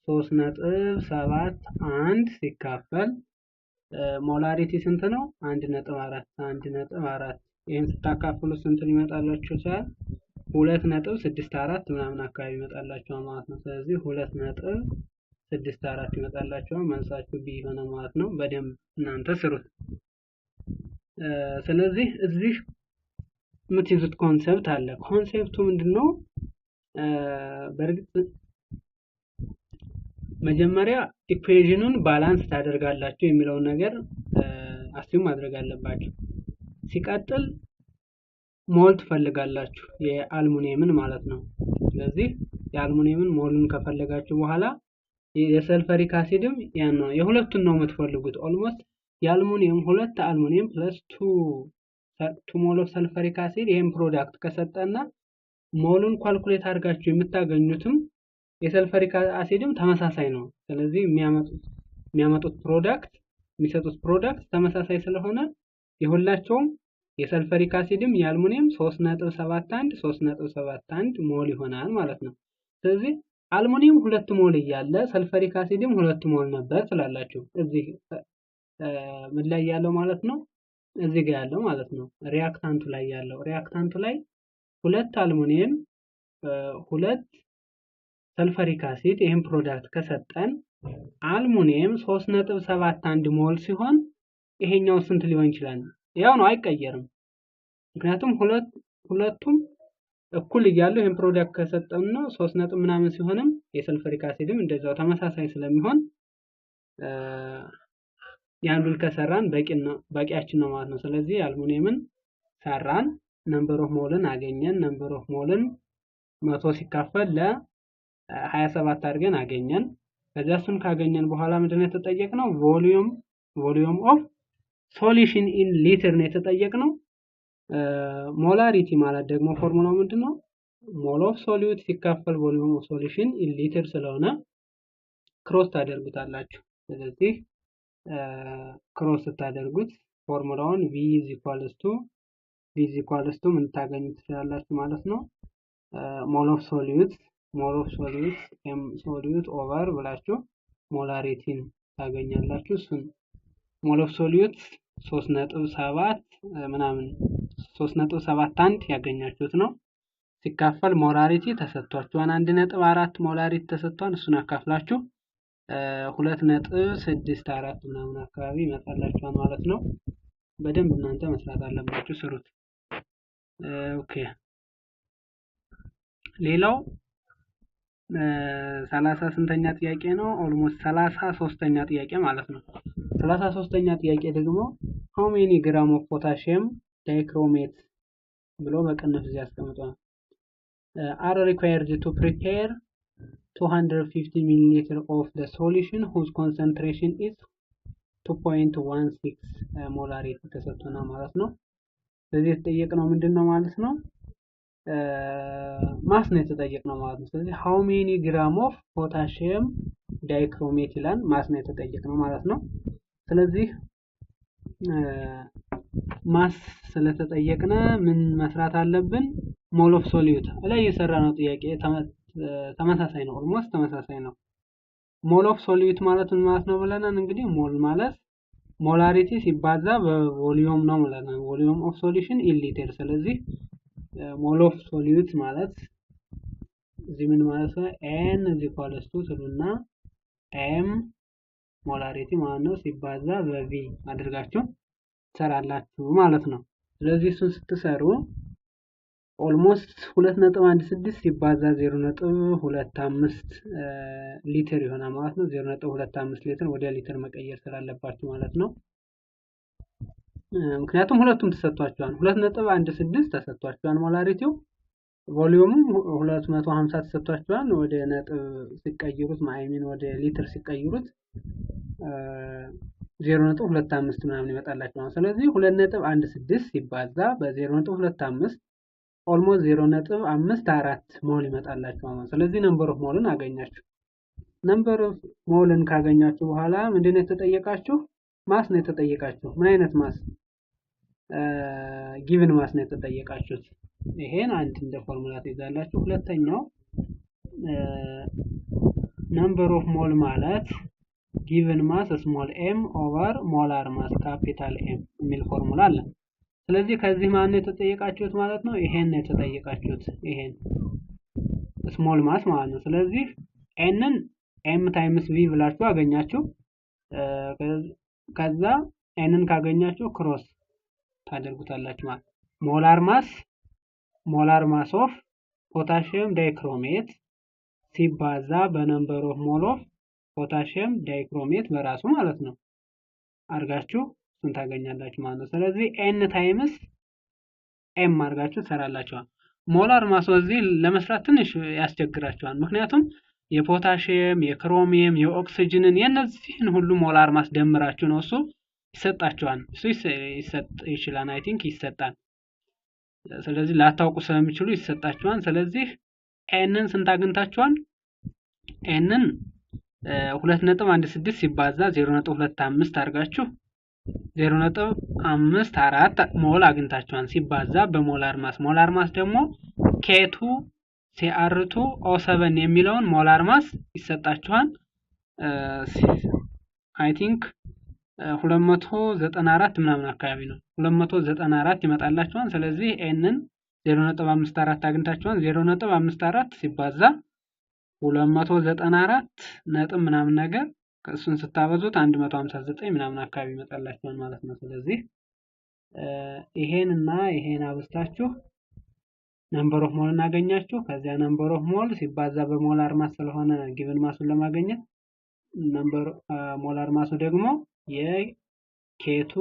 3.71 ሲካፈል ሞላሪቲ ስንት ነው? 1.4 ይሄን ስታካፍሉ ስንት ሊመጣላችሁ ይችላል? 2.64 ምናምን አካባቢ ይመጣላችኋል ማለት ነው። ስለዚህ 2.64 ይመጣላችኋል። መልሳችሁ ቢ ይሆናል ማለት ነው። በደንብ እናንተ ስሩት። ስለዚህ እዚህ የምትይዙት ኮንሰፕት አለ። ኮንሰፕቱ ምንድነው? በእርግጥ መጀመሪያ ኢኩዌሽኑን ባላንስ ታደርጋላችሁ የሚለውን ነገር አስዩም ማድረግ አለባችሁ። ሲቀጥል ሞል ትፈልጋላችሁ የአልሙኒየምን ማለት ነው። ስለዚህ የአልሙኒየምን ሞልን ከፈለጋችሁ በኋላ የሰልፈሪክ አሲድም ያን ነው የሁለቱን ነው የምትፈልጉት። ኦልሞስት የአልሙኒየም ሁለት አልሙኒየም ፕለስ 2 ሞል ኦፍ ሰልፈሪክ አሲድ ይሄን ፕሮዳክት ከሰጠና ሞሉን ካልኩሌት አድርጋችሁ የምታገኙትም የሰልፈሪክ አሲድም ተመሳሳይ ነው። ስለዚህ የሚያመጡት የሚያመጡት ፕሮዳክት የሚሰጡት ፕሮዳክት ተመሳሳይ ስለሆነ የሁላቸውም የሰልፈሪክ አሲድም የአልሙኒየም 3.71 ሞል ይሆናል ማለት ነው። ስለዚህ አልሙኒየም 2 ሞል እያለ ሰልፈሪክ አሲድም 2 ሞል ነበር ስላላችሁ እዚህ ምን ላይ ያለው ማለት ነው? እዚህ ጋር ያለው ማለት ነው። ሪአክታንቱ ላይ ያለው ሪአክታንቱ ላይ 2 አልሙኒየም 2 ሰልፈሪክ አሲድ ይሄን ፕሮዳክት ከሰጠን አልሙኒየም 3.71 ሞል ሲሆን ይሄኛው ስንት ሊሆን ይችላል? ያው ነው አይቀየርም። ምክንያቱም ሁለቱም እኩል እያሉ ይሄን ፕሮዳክት ከሰጠን ነው 3 ምናምን ሲሆንም የሰልፈሪክ አሲድም እንደዛው ተመሳሳይ ስለሚሆን ያንዱን ከሰራን በቂያችን ነው ማለት ነው። ስለዚህ አልሙኒየምን ሰራን ነምበር ኦፍ ሞልን አገኘን። ነምበር ኦፍ ሞልን 100 ሲካፈል ለ27 አድርገን አገኘን። ከዛ እሱን ካገኘን በኋላ ምንድነው የተጠየቅነው? ቮሊዩም ኦፍ ሶሉሽን ኢን ሊትር ነው የተጠየቅነው። ሞላሪቲ ማለት ደግሞ ፎርሙላው ምንድነው? ሞል ኦፍ ሶሉት ሲካፈል ቮሊዩም ኦፍ ሶሉሽን ኢን ሊትር ስለሆነ ክሮስ ታደርጉታላችሁ። ስለዚህ ክሮስ ታደርጉት ፎርሙላውን v = ምን ታገኙት ትችላላችሁ ማለት ነው። ሞል ኦፍ ሶሉት m ሶሉት ኦቨር ብላችሁ ሞላሪቲን ታገኛላችሁ። እሱን ሞል ኦፍ ሶሉት 3.71 ያገኛችሁት ነው። ሲካፈል ሞላሪቲ ተሰጥቷችኋል 1.4 ሞላሪቲ ተሰጥቷል። እሱን አካፍላችሁ 2.64 ምናምን አካባቢ ይመጣላችኋል ማለት ነው። በደንብ እናንተ መስራት አለባችሁ፣ ስሩት። ኦኬ ሌላው 38ኛ ጥያቄ ነው። ኦልሞስት 33ኛ ጥያቄ ማለት ነው። 33ኛ ጥያቄ ደግሞ how many gram of potassium dichromate ብሎ በቅንፍ እዚህ ያስቀምጧል። are required to prepare 250 milliliter of the solution whose concentration is 2.16 molarity ተሰጥቶና ማለት ነው። ስለዚህ የተጠየቅነው ምንድነው ማለት ነው? ማስ ነው የተጠየቅነው ማለት ነው። ስለዚህ how many gram of potassium dichromate ይላል ማስ ነው የተጠየቅነው ማለት ነው። ስለዚህ ማስ ስለተጠየቅነ ምን መስራት አለብን? ሞል ኦፍ ሶሉት ላይ የሰራነው ጥያቄ ተመሳሳይ ነው። ኦልሞስት ተመሳሳይ ነው። ሞል ኦፍ ሶሉት ማለት ምን ማለት ነው ብለናል? እንግዲህ ሞል ማለት ሞላሪቲ ሲባዛ በቮሊዩም ነው ማለት ነው። ቮሊዩም ኦፍ ሶሉሽን ኢን ሊትር። ስለዚህ ሞል ኦፍ ሶሉት ማለት እዚህ ምን ማለት ነው? n ትሉና m ሞላሪቲ ማለት ነው ሲባዛ በv አድርጋችሁ ትሰራላችሁ ማለት ነው። ስለዚህ እሱን ስትሰሩ ኦልሞስት 2.16 ሲባዛ 0.25 ሊትር ይሆናል ማለት ነው። 0.25 ሊትር ወደ ሊትር መቀየር ስላለባችሁ ማለት ነው። ምክንያቱም ሁለቱም ተሰጥቷቸዋል። 2.16 ተሰጥቷቸዋል ሞላሪቲው፣ ቮሊዩሙም 250 ተሰጥቷቸዋል። ወደ ነጥብ ሲቀይሩት ማይሚን ወደ ሊትር ሲቀይሩት 0.25 ምናምን ይመጣላችሁ ማለት። ስለዚህ 2.16 ሲባዛ በ0.25 ኦልሞስት 0.54 ሞል ይመጣላችሁ ማለት። ስለዚህ ነምበር ኦፍ ሞልን አገኛችሁ። ነምበር ኦፍ ሞልን ካገኛችሁ በኋላ ምንድነው የተጠየቃችሁ? ማስ ነው የተጠየቃችሁ። ምን አይነት ማስ? ጊቭን ማስ ነው የተጠየቃችሁት። ይሄን አንድ እንደ ፎርሙላ ትይዛላችሁ። ሁለተኛው ነምበር ኦፍ ሞል ማለት ጊቭን ማስ ስሞል ኤም ኦቨር ሞላር ማስ ካፒታል ኤም የሚል ፎርሙላ አለ። ስለዚህ ከዚህ ማን ነው የተጠየቃችሁት ማለት ነው? ይሄን ነው የተጠየቃችሁት። ይሄን ስሞል ማስ ማለት ነው። ስለዚህ ኤንን ኤም ታይምስ ቪ ብላችሁ አገኛችሁ። ከዛ ኤንን ካገኛችሁ ክሮስ ታደርጉታላችሁ ማለት ሞላር ማስ ኦፍ ፖታሺየም ዳይክሮሜት ሲባዛ በነምበር ኦፍ ሞል ኦፍ ፖታሺየም ዳይክሮሜት በራሱ ማለት ነው አርጋችሁ እሱን ታገኛላችሁ ማለት ነው። ስለዚህ ኤን ታይምስ ኤም አርጋችሁ ትሰራላችሁ። ሞላር ማስ እዚህ ለመስራት ትንሽ ያስቸግራችኋል። ምክንያቱም የፖታሺየም፣ የክሮሚየም፣ የኦክሲጅንን የነዚህን ሁሉ ሞላር ማስ ደምራችሁ ነው እሱ ይሰጣችኋል። እሱ ይችላል አይ ቲንክ ይሰጣል። ስለዚህ ላታውቁ ስለሚችሉ ይሰጣችኋል። ስለዚህ ኤንን ስንት አግኝታችኋል? ኤንን 2.16 ሲባዛ 0.25 አድርጋችሁ 0.54 ሞል አግኝታችኋል ሲባዛ በሞላር ማስ ደግሞ K2 CR2 O7 የሚለውን ሞላር ማስ ይሰጣችኋል። አይ ቲንክ 294 ምናምን አካባቢ ነው 294 ይመጣላችኋል። ስለዚህ ኤንን 0.54 አግኝታችኋል። 0.54 ሲባዛ 294 ነጥብ ምናምን ነገር ከእሱን ስታበዙት 159 ምናምን አካባቢ ይመጣላችኋል ማለት ነው። ስለዚህ ይሄን እና ይሄን አብስታችሁ ነምበር ኦፍ ሞል እናገኛችሁ። ከዚያ ነምበር ኦፍ ሞል ሲባዛ በሞላር ማስ ስለሆነ ጊቭን ማሱን ለማግኘት ነምበር ሞላር ማሱ ደግሞ የK2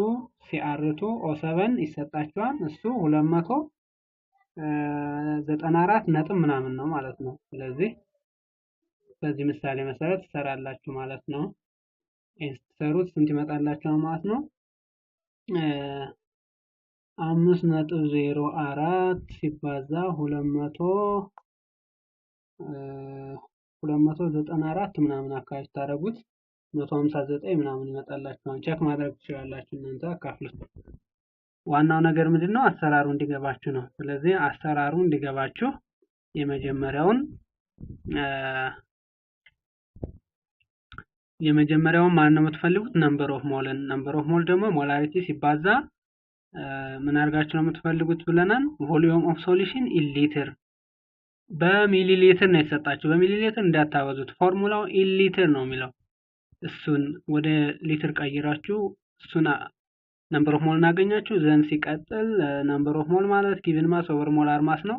CR2 O7 ይሰጣችኋል። እሱ 294 ነጥብ ምናምን ነው ማለት ነው። ስለዚህ በዚህ ምሳሌ መሰረት ትሰራላችሁ ማለት ነው። ስትሰሩት ስንት ይመጣላችኋል ማለት ነው? 5.04 ሲባዛ 294 ምናምን አካባቢ ታደርጉት 159 ምናምን ይመጣላችኋል። ቼክ ማድረግ ትችላላችሁ እናንተ አካፍሉት። ዋናው ነገር ምንድነው? አሰራሩ እንዲገባችሁ ነው። ስለዚህ አሰራሩ እንዲገባችሁ የመጀመሪያውን ማን ነው የምትፈልጉት? ነምበር ኦፍ ሞልን። ነምበር ኦፍ ሞል ደግሞ ሞላሪቲ ሲባዛ ምን አድርጋችሁ ነው የምትፈልጉት ብለናል? ቮሊዩም ኦፍ ሶሉሽን ኢን ሊትር በሚሊ ሊትር ነው የተሰጣችሁ። በሚሊ ሊትር እንዳታበዙት፣ ፎርሙላው ኢን ሊትር ነው የሚለው። እሱን ወደ ሊትር ቀይራችሁ እሱን ነምበር ኦፍ ሞል እናገኛችሁ። ዘን ሲቀጥል ነምበር ኦፍ ሞል ማለት ጊቭን ማስ ኦቨር ሞላር ማስ ነው።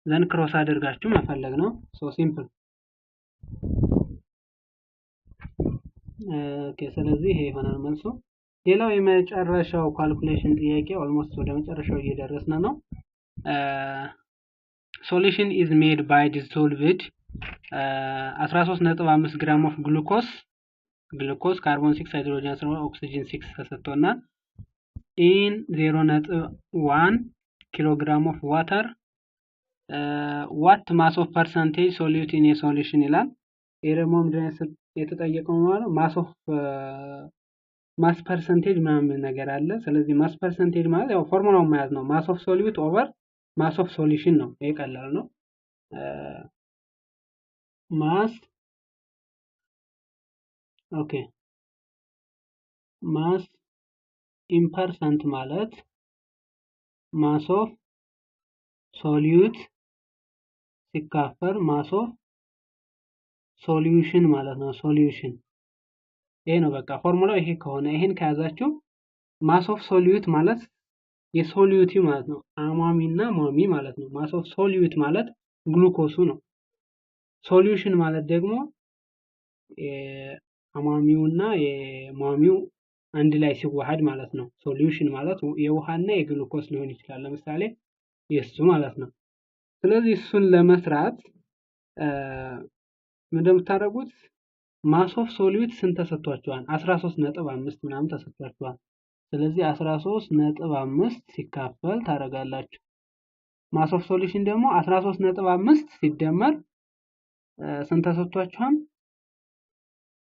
ዘን ክሮስ አድርጋችሁ መፈለግ ነው። ሶ ሲምፕል። ኦኬ፣ ስለዚህ ይሄ ይሆናል መልሱ። ሌላው የመጨረሻው ካልኩሌሽን ጥያቄ ኦልሞስት ወደ መጨረሻው እየደረስን ነው። ሶሉሽን ኢዝ ሜድ ባይ ዲሶልቭድ 13.5 ግራም ኦፍ ግሉኮስ ካርቦን 6 ሃይድሮጅን 10 ኦክሲጅን 6 ተሰጥቶና ኢን 0.1 ኪሎግራም ኦፍ ዋተር ዋት ማስ ኦፍ ፐርሰንቴጅ ሶሉት ኢን ሶሉሽን ይላል። ይሄ ደግሞ ምንድነው የተጠየቀው ማለት ማስ ፐርሰንቴጅ ምናምን ነገር አለ። ስለዚህ ማስ ፐርሰንቴጅ ማለት ያው ፎርሙላውን መያዝ ነው። ማስ ኦፍ ሶሉት ኦቨር ማስ ኦፍ ሶሉሽን ነው። ይሄ ቀላል ነው። ማስ ኦኬ ማስ ኢን ፐርሰንት ማለት ማስ ኦፍ ሶሉት ሲካፈል ማስ ኦፍ ሶሉሽን ማለት ነው። ሶሉሽን ይሄ ነው በቃ ፎርሙላው ይሄ ከሆነ ይሄን ከያዛችሁ ማስ ኦፍ ሶሉት ማለት የሶሉቲ ማለት ነው። አማሚና ሟሚ ማለት ነው። ማስ ኦፍ ሶሉት ማለት ግሉኮሱ ነው። ሶሉሽን ማለት ደግሞ አማሚውና የሟሚው አንድ ላይ ሲዋሃድ ማለት ነው። ሶሉሽን ማለት የውሃና የግሉኮስ ሊሆን ይችላል። ለምሳሌ የሱ ማለት ነው። ስለዚህ እሱን ለመስራት እንደምታደርጉት ማስ ኦፍ ሶሉት ስንት ተሰጥቷቸዋል? 13.5 ምናምን ተሰጥቷቸዋል። ስለዚህ 13.5 ሲካፈል ታደርጋላችሁ። ማስ ኦፍ ሶሉሽን ደግሞ 13.5 ሲደመር ስንት ተሰጥቷቸዋል?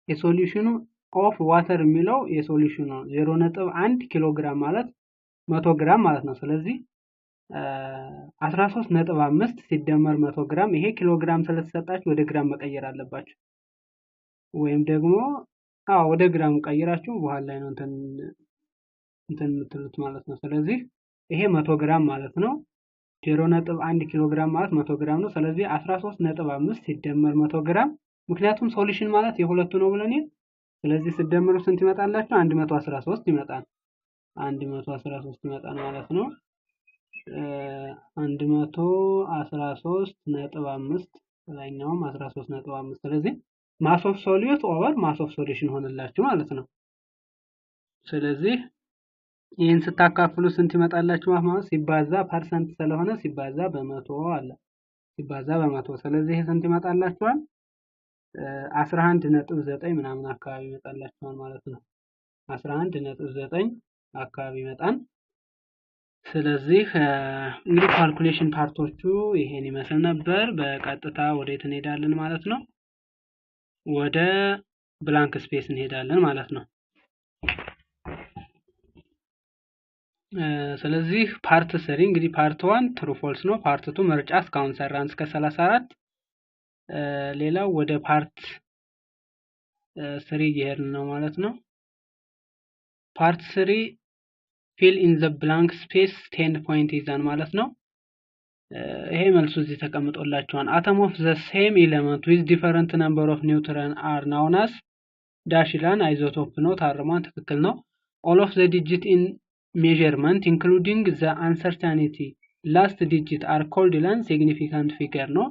የሶሉሽኑ ኦፍ ዋተር የሚለው የሶሉሽኑ 0.1 ኪሎ ግራም ማለት 100 ግራም ማለት ነው። ስለዚህ 13.5 ሲደመር 100 ግራም ይሄ ኪሎ ግራም ስለተሰጣችሁ ወደ ግራም መቀየር አለባችሁ። ወይም ደግሞ ወደ ግራም ቀይራችሁ በኋላ ላይ ነው እንትን የምትሉት ማለት ነው። ስለዚህ ይሄ 100 ግራም ማለት ነው። 0.1 ኪሎ ግራም ማለት 100 ግራም ነው። ስለዚህ 13.5 ሲደመር 100 ግራም ምክንያቱም ሶሉሽን ማለት የሁለቱ ነው ብለን ስለዚህ ሲደመሩ ስንት ይመጣላችሁ? 113 ይመጣል። 113 ይመጣል ማለት ነው። 113.5 ላይኛውም 13.5 ስለዚህ ማስ ኦፍ ሶሉት ኦቨር ማስ ኦፍ ሶሉሽን ሆነላችሁ ማለት ነው። ስለዚህ ይሄን ስታካፍሉ ስንት ይመጣላችሁ ማለት ሲባዛ ፐርሰንት ስለሆነ ሲባዛ በመቶ አለ ሲባዛ በመቶ ስለዚህ ይሄ ስንት ይመጣላችኋል? 11.9 ምናምን አካባቢ ይመጣላችኋል ማለት ነው። 11.9 አካባቢ ይመጣል። ስለዚህ እንግዲህ ካልኩሌሽን ፓርቶቹ ይሄን ይመስል ነበር። በቀጥታ ወዴት እንሄዳለን ማለት ነው? ወደ ብላንክ ስፔስ እንሄዳለን ማለት ነው። ስለዚህ ፓርት 3 እንግዲህ ፓርት 1 ትሩ ፎልስ ነው። ፓርት 2 ምርጫ እስካሁን ሰራን እስከ 34። ሌላው ወደ ፓርት 3 እየሄድን ነው ማለት ነው። ፓርት 3 ፊል ኢን ዘ ብላንክ ስፔስ 10 ፖይንት ይዛን ማለት ነው። ይሄ መልሱ እዚህ ተቀምጦላችኋል። አተም ኦፍ ዘ ሴም ኤሌመንት ዊዝ ዲፈረንት ነምበር ኦፍ ኒውትሮን አር ናውን አስ ዳሽ ይላን። አይዞቶፕ ነው። ታርሟን ትክክል ነው። ኦል ኦፍ ዘ ዲጂት ኢን measurement including the uncertainty last digit are called ይላን። significant figure ነው።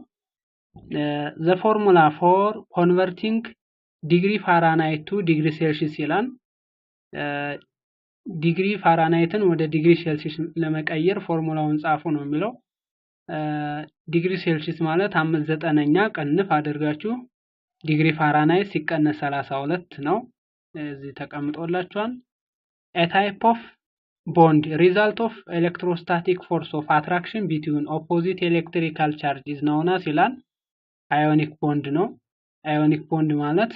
the formula for converting degree Fahrenheit to degree Celsius ይላን። ዲግሪ ፋራናይትን ወደ ዲግሪ ሴልሲየስ ለመቀየር ፎርሙላውን ጻፉ ነው የሚለው። ዲግሪ ሴልሲየስ ማለት 5/9ኛ ቀንፍ አድርጋችሁ ዲግሪ ፋራናይት ሲቀነስ 32 ነው። እዚህ ተቀምጦላችኋል። a type of bond result of electrostatic force of attraction between opposite electrical charges known as ይላል። ionic bond ነው። ionic bond ማለት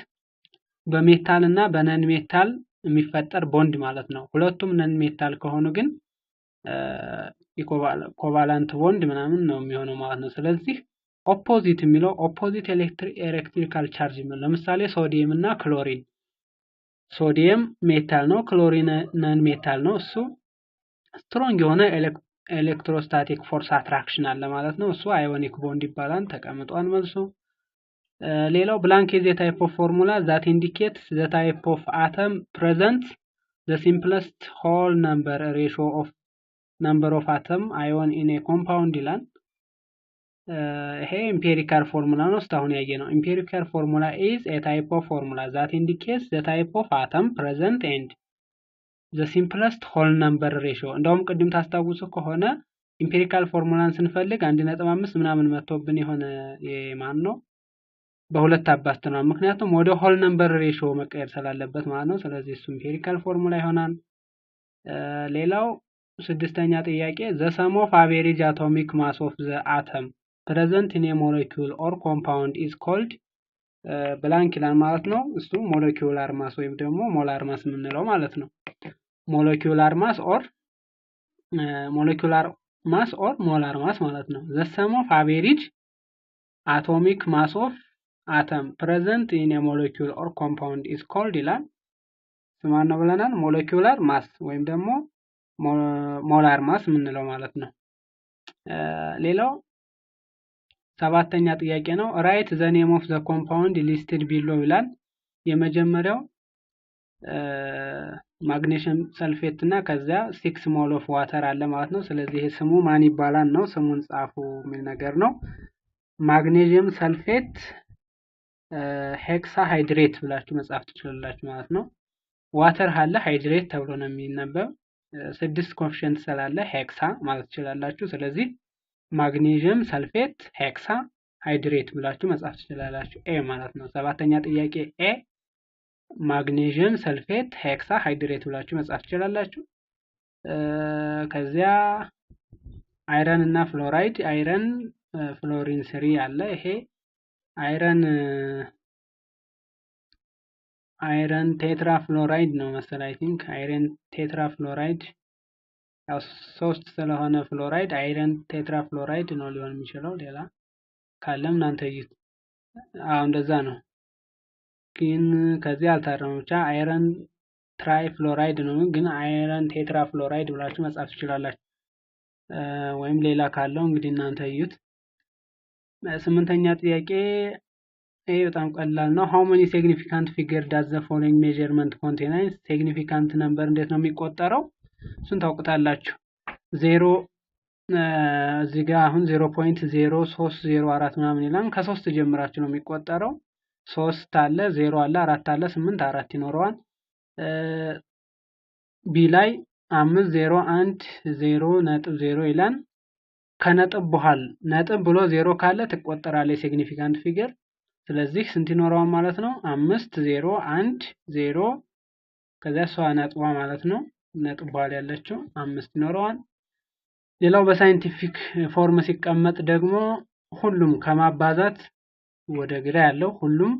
በሜታል እና በነን ሜታል የሚፈጠር ቦንድ ማለት ነው። ሁለቱም ነን ሜታል ከሆኑ ግን ኮቫላንት ቦንድ ምናምን ነው የሚሆነው ማለት ነው። ስለዚህ ኦፖዚት የሚለው ኦፖዚት ኤሌክትሪካል ቻርጅ ነው። ለምሳሌ ሶዲየም እና ክሎሪን፣ ሶዲየም ሜታል ነው፣ ክሎሪን ነን ሜታል ነው። እሱ ስትሮንግ የሆነ ኤሌክትሮስታቲክ ፎርስ አትራክሽን አለ ማለት ነው። እሱ አዮኒክ ቦንድ ይባላል። ተቀምጧል መልሱ። ሌላው ብላንክ ኢዝ ኤ ታይፕ ኦፍ ፎርሙላ ዛት ኢንዲኬትስ ዘ ታይፕ ኦፍ አተም ፕሬዘንት ዘ ሲምፕለስት ሆል ነምበር ሬሽዮ ኦፍ ነምበር ኦፍ አተም አዮን ኢን ኤ ኮምፓውንድ ይላል። ይሄ ኢምፔሪካል ፎርሙላ ነው። እስካሁን ያየ ነው። ኢምፔሪካል ፎርሙላ ኢዝ ኤ ታይፕ ኦፍ ፎርሙላ ዛት ኢንዲኬትስ ዘ ታይፕ ኦፍ አተም ፕሬዘንት ኤንድ the simplest whole number ratio እንደውም ቅድም ታስታውሱ ከሆነ ኢምፔሪካል ፎርሙላን ስንፈልግ 1.5 ምናምን መጥቶብን የሆነ የማን ነው በሁለት አባዝተናል። ምክንያቱም ወደ ሆል ነምበር ሬሽዮ መቀየር ስላለበት ማለት ነው። ስለዚህ እሱ ኢምፔሪካል ፎርሙላ ይሆናል። ሌላው ስድስተኛ ጥያቄ the sum of average atomic mass of the atom present in a molecule or compound is called ብላንክ ይላል ማለት ነው። እሱ ሞለኪውላር ማስ ወይም ደግሞ ሞላር ማስ የምንለው ማለት ነው። molecular mass or molar mass ማለት ነው። the sum of average atomic mass of atom present in a molecule or compound is called ይላል። ስማን ነው ብለናል። molecular mass ወይም ደግሞ molar mass የምንለው ማለት ነው። ሌላው ሰባተኛ ጥያቄ ነው። write the name of the compound listed below ይላል። የመጀመሪያው ማግኔሽየም ሰልፌት እና ከዛ 6 ሞል ኦፍ ዋተር አለ ማለት ነው። ስለዚህ ይሄ ስሙ ማን ይባላል ነው። ስሙን ጻፉ የሚል ነገር ነው። ማግኔሽየም ሰልፌት ሄክሳ ሃይድሬት ብላችሁ መጻፍ ትችላላችሁ ማለት ነው። ዋተር አለ ሃይድሬት ተብሎ ነው የሚነበብ። 6 ኮኤፊሺየንት ስላለ ሄክሳ ማለት ትችላላችሁ። ስለዚህ ማግኔሽየም ሰልፌት ሄክሳ ሃይድሬት ብላችሁ መጻፍ ትችላላችሁ። ኤ ማለት ነው። ሰባተኛ ጥያቄ ኤ ማግኔሽየም ሰልፌት ሄክሳ ሃይድሬት ብላችሁ መጻፍ ትችላላችሁ። ከዚያ አይረን እና ፍሎራይድ አይረን ፍሎሪን 3 አለ። ይሄ አይረን ቴትራ ፍሎራይድ ነው መሰለኝ። አይ ቲንክ አይረን ቴትራ ፍሎራይድ ያው 3 ስለሆነ ፍሎራይድ አይረን ቴትራ ፍሎራይድ ነው ሊሆን የሚችለው። ሌላ ካለም እናንተ እዩት። እንደዛ ነው። ግን ከዚህ አልታረመም። ብቻ አይረን ትራይ ፍሎራይድ ነው። ግን አይረን ቴትራ ፍሎራይድ ብላችሁ መጻፍ ትችላላችሁ። ወይም ሌላ ካለው እንግዲህ እናንተ እዩት። ስምንተኛ ጥያቄ ይሄ በጣም ቀላል ነው። how many significant figure does the following measurement contain? significant number እንዴት ነው የሚቆጠረው? እሱን ታውቁታላችሁ። 0 እዚህ ጋር አሁን 0.0304 ምናምን ይላል። ከ3 ጀምራችሁ ነው የሚቆጠረው። 3 አለ፣ 0 አለ፣ 4 አለ፣ 8 4 ይኖረዋል። ቢ ላይ 501.0 ይላል። ከነጥብ በኋላ ነጥብ ብሎ 0 ካለ ትቆጠራለች ሲግኒፊካንት ፊገር። ስለዚህ ስንት ይኖረዋል ማለት ነው? 5010 ከዚያ እሷ ነጥቧ ማለት ነው። ነጥብ በኋላ ያለችው 5 ይኖረዋል። ሌላው በሳይንቲፊክ ፎርም ሲቀመጥ ደግሞ ሁሉም ከማባዛት ወደ ግራ ያለው ሁሉም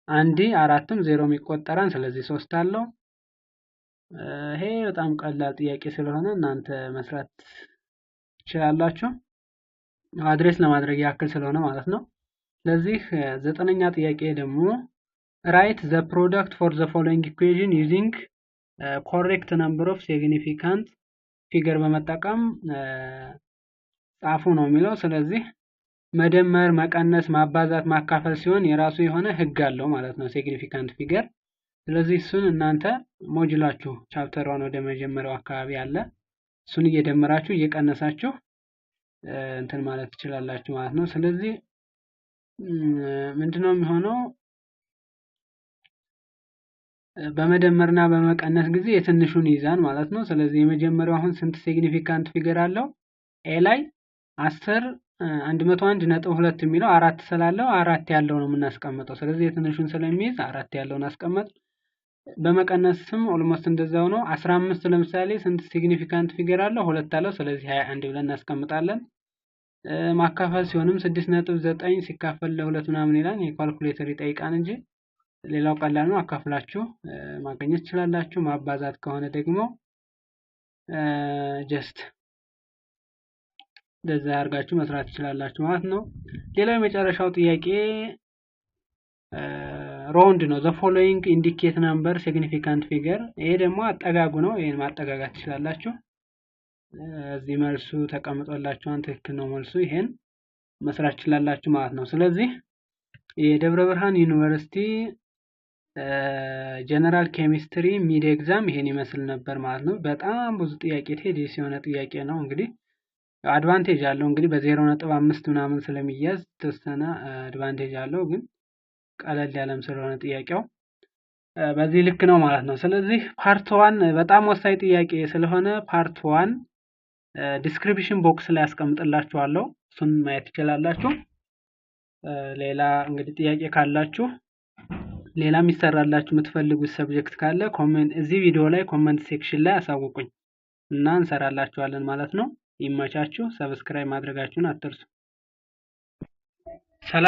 አንድ አራትም 0 ይቆጠራል። ስለዚህ 3 አለው። ይሄ በጣም ቀላል ጥያቄ ስለሆነ እናንተ መስራት ትችላላችሁ። አድሬስ ለማድረግ ያክል ስለሆነ ማለት ነው። ስለዚህ 9ኛ ጥያቄ ደግሞ write the product for the following equation using correct number of significant figure በመጠቀም ጻፉ ነው የሚለው። ስለዚህ መደመር፣ መቀነስ፣ ማባዛት፣ ማካፈል ሲሆን የራሱ የሆነ ህግ አለው ማለት ነው ሲግኒፊካንት ፊገር። ስለዚህ እሱን እናንተ ሞጁላችሁ ቻፕተር 1 ወደ መጀመሪያው አካባቢ አለ። እሱን እየደመራችሁ እየቀነሳችሁ እንትን ማለት ትችላላችሁ ማለት ነው። ስለዚህ ምንድነው የሚሆነው በመደመርና በመቀነስ ጊዜ የትንሹን ይዛን ማለት ነው። ስለዚህ የመጀመሪያው አሁን ስንት ሲግኒፊካንት ፊገር አለው? ኤ ላይ 101.2 የሚለው 4 ስላለው 4 ያለው ነው የምናስቀምጠው። ስለዚህ የትንሹን ስለሚይዝ 4 ያለውን አስቀመጥ። በመቀነስም ኦልሞስት እንደዛው ነው። 15 ለምሳሌ ስንት ሲግኒፊካንት ፊገር አለው? 2 አለው። ስለዚህ 21 ብለን እናስቀምጣለን። ማካፈል ሲሆንም 6.9 ሲካፈል ለ2 ምናምን ይላል። የካልኩሌተር ይጠይቃል እንጂ ሌላው ቀላል ነው። አካፍላችሁ ማግኘት ትችላላችሁ። ማባዛት ከሆነ ደግሞ ጀስት እንደዛ አድርጋችሁ መስራት ትችላላችሁ ማለት ነው። ሌላው የመጨረሻው ጥያቄ round ነው። the following indicate number significant figure። ይሄ ደግሞ አጠጋጉ ነው። ይሄን ማጠጋጋት ትችላላችሁ። እዚህ መልሱ ተቀምጦላችኋል። ትክክል ነው መልሱ። ይሄን መስራት ትችላላችሁ ማለት ነው። ስለዚህ የደብረ ብርሃን ዩኒቨርሲቲ ጀነራል ኬሚስትሪ ሚድ ኤግዛም ይሄን ይመስል ነበር ማለት ነው። በጣም ብዙ ጥያቄ ቴዲስ የሆነ ጥያቄ ነው። እንግዲህ አድቫንቴጅ አለው እንግዲህ በ0.5 ምናምን ስለሚያዝ ተስተና አድቫንቴጅ አለው፣ ግን ቀለል ያለም ስለሆነ ጥያቄው በዚህ ልክ ነው ማለት ነው። ስለዚህ ፓርት 1 በጣም ወሳኝ ጥያቄ ስለሆነ ፓርት 1 ዲስክሪፕሽን ቦክስ ላይ አስቀምጥላችኋለሁ፣ እሱን ማየት ትችላላችሁ። ሌላ እንግዲህ ጥያቄ ካላችሁ ሌላ የሚሰራላችሁ የምትፈልጉት ሰብጀክት ካለ ኮሜንት እዚህ ቪዲዮ ላይ ኮሜንት ሴክሽን ላይ አሳውቁኝ እና እንሰራላችኋለን ማለት ነው። ይመቻችሁ። ሰብስክራይብ ማድረጋችሁን አትርሱ። ሰላም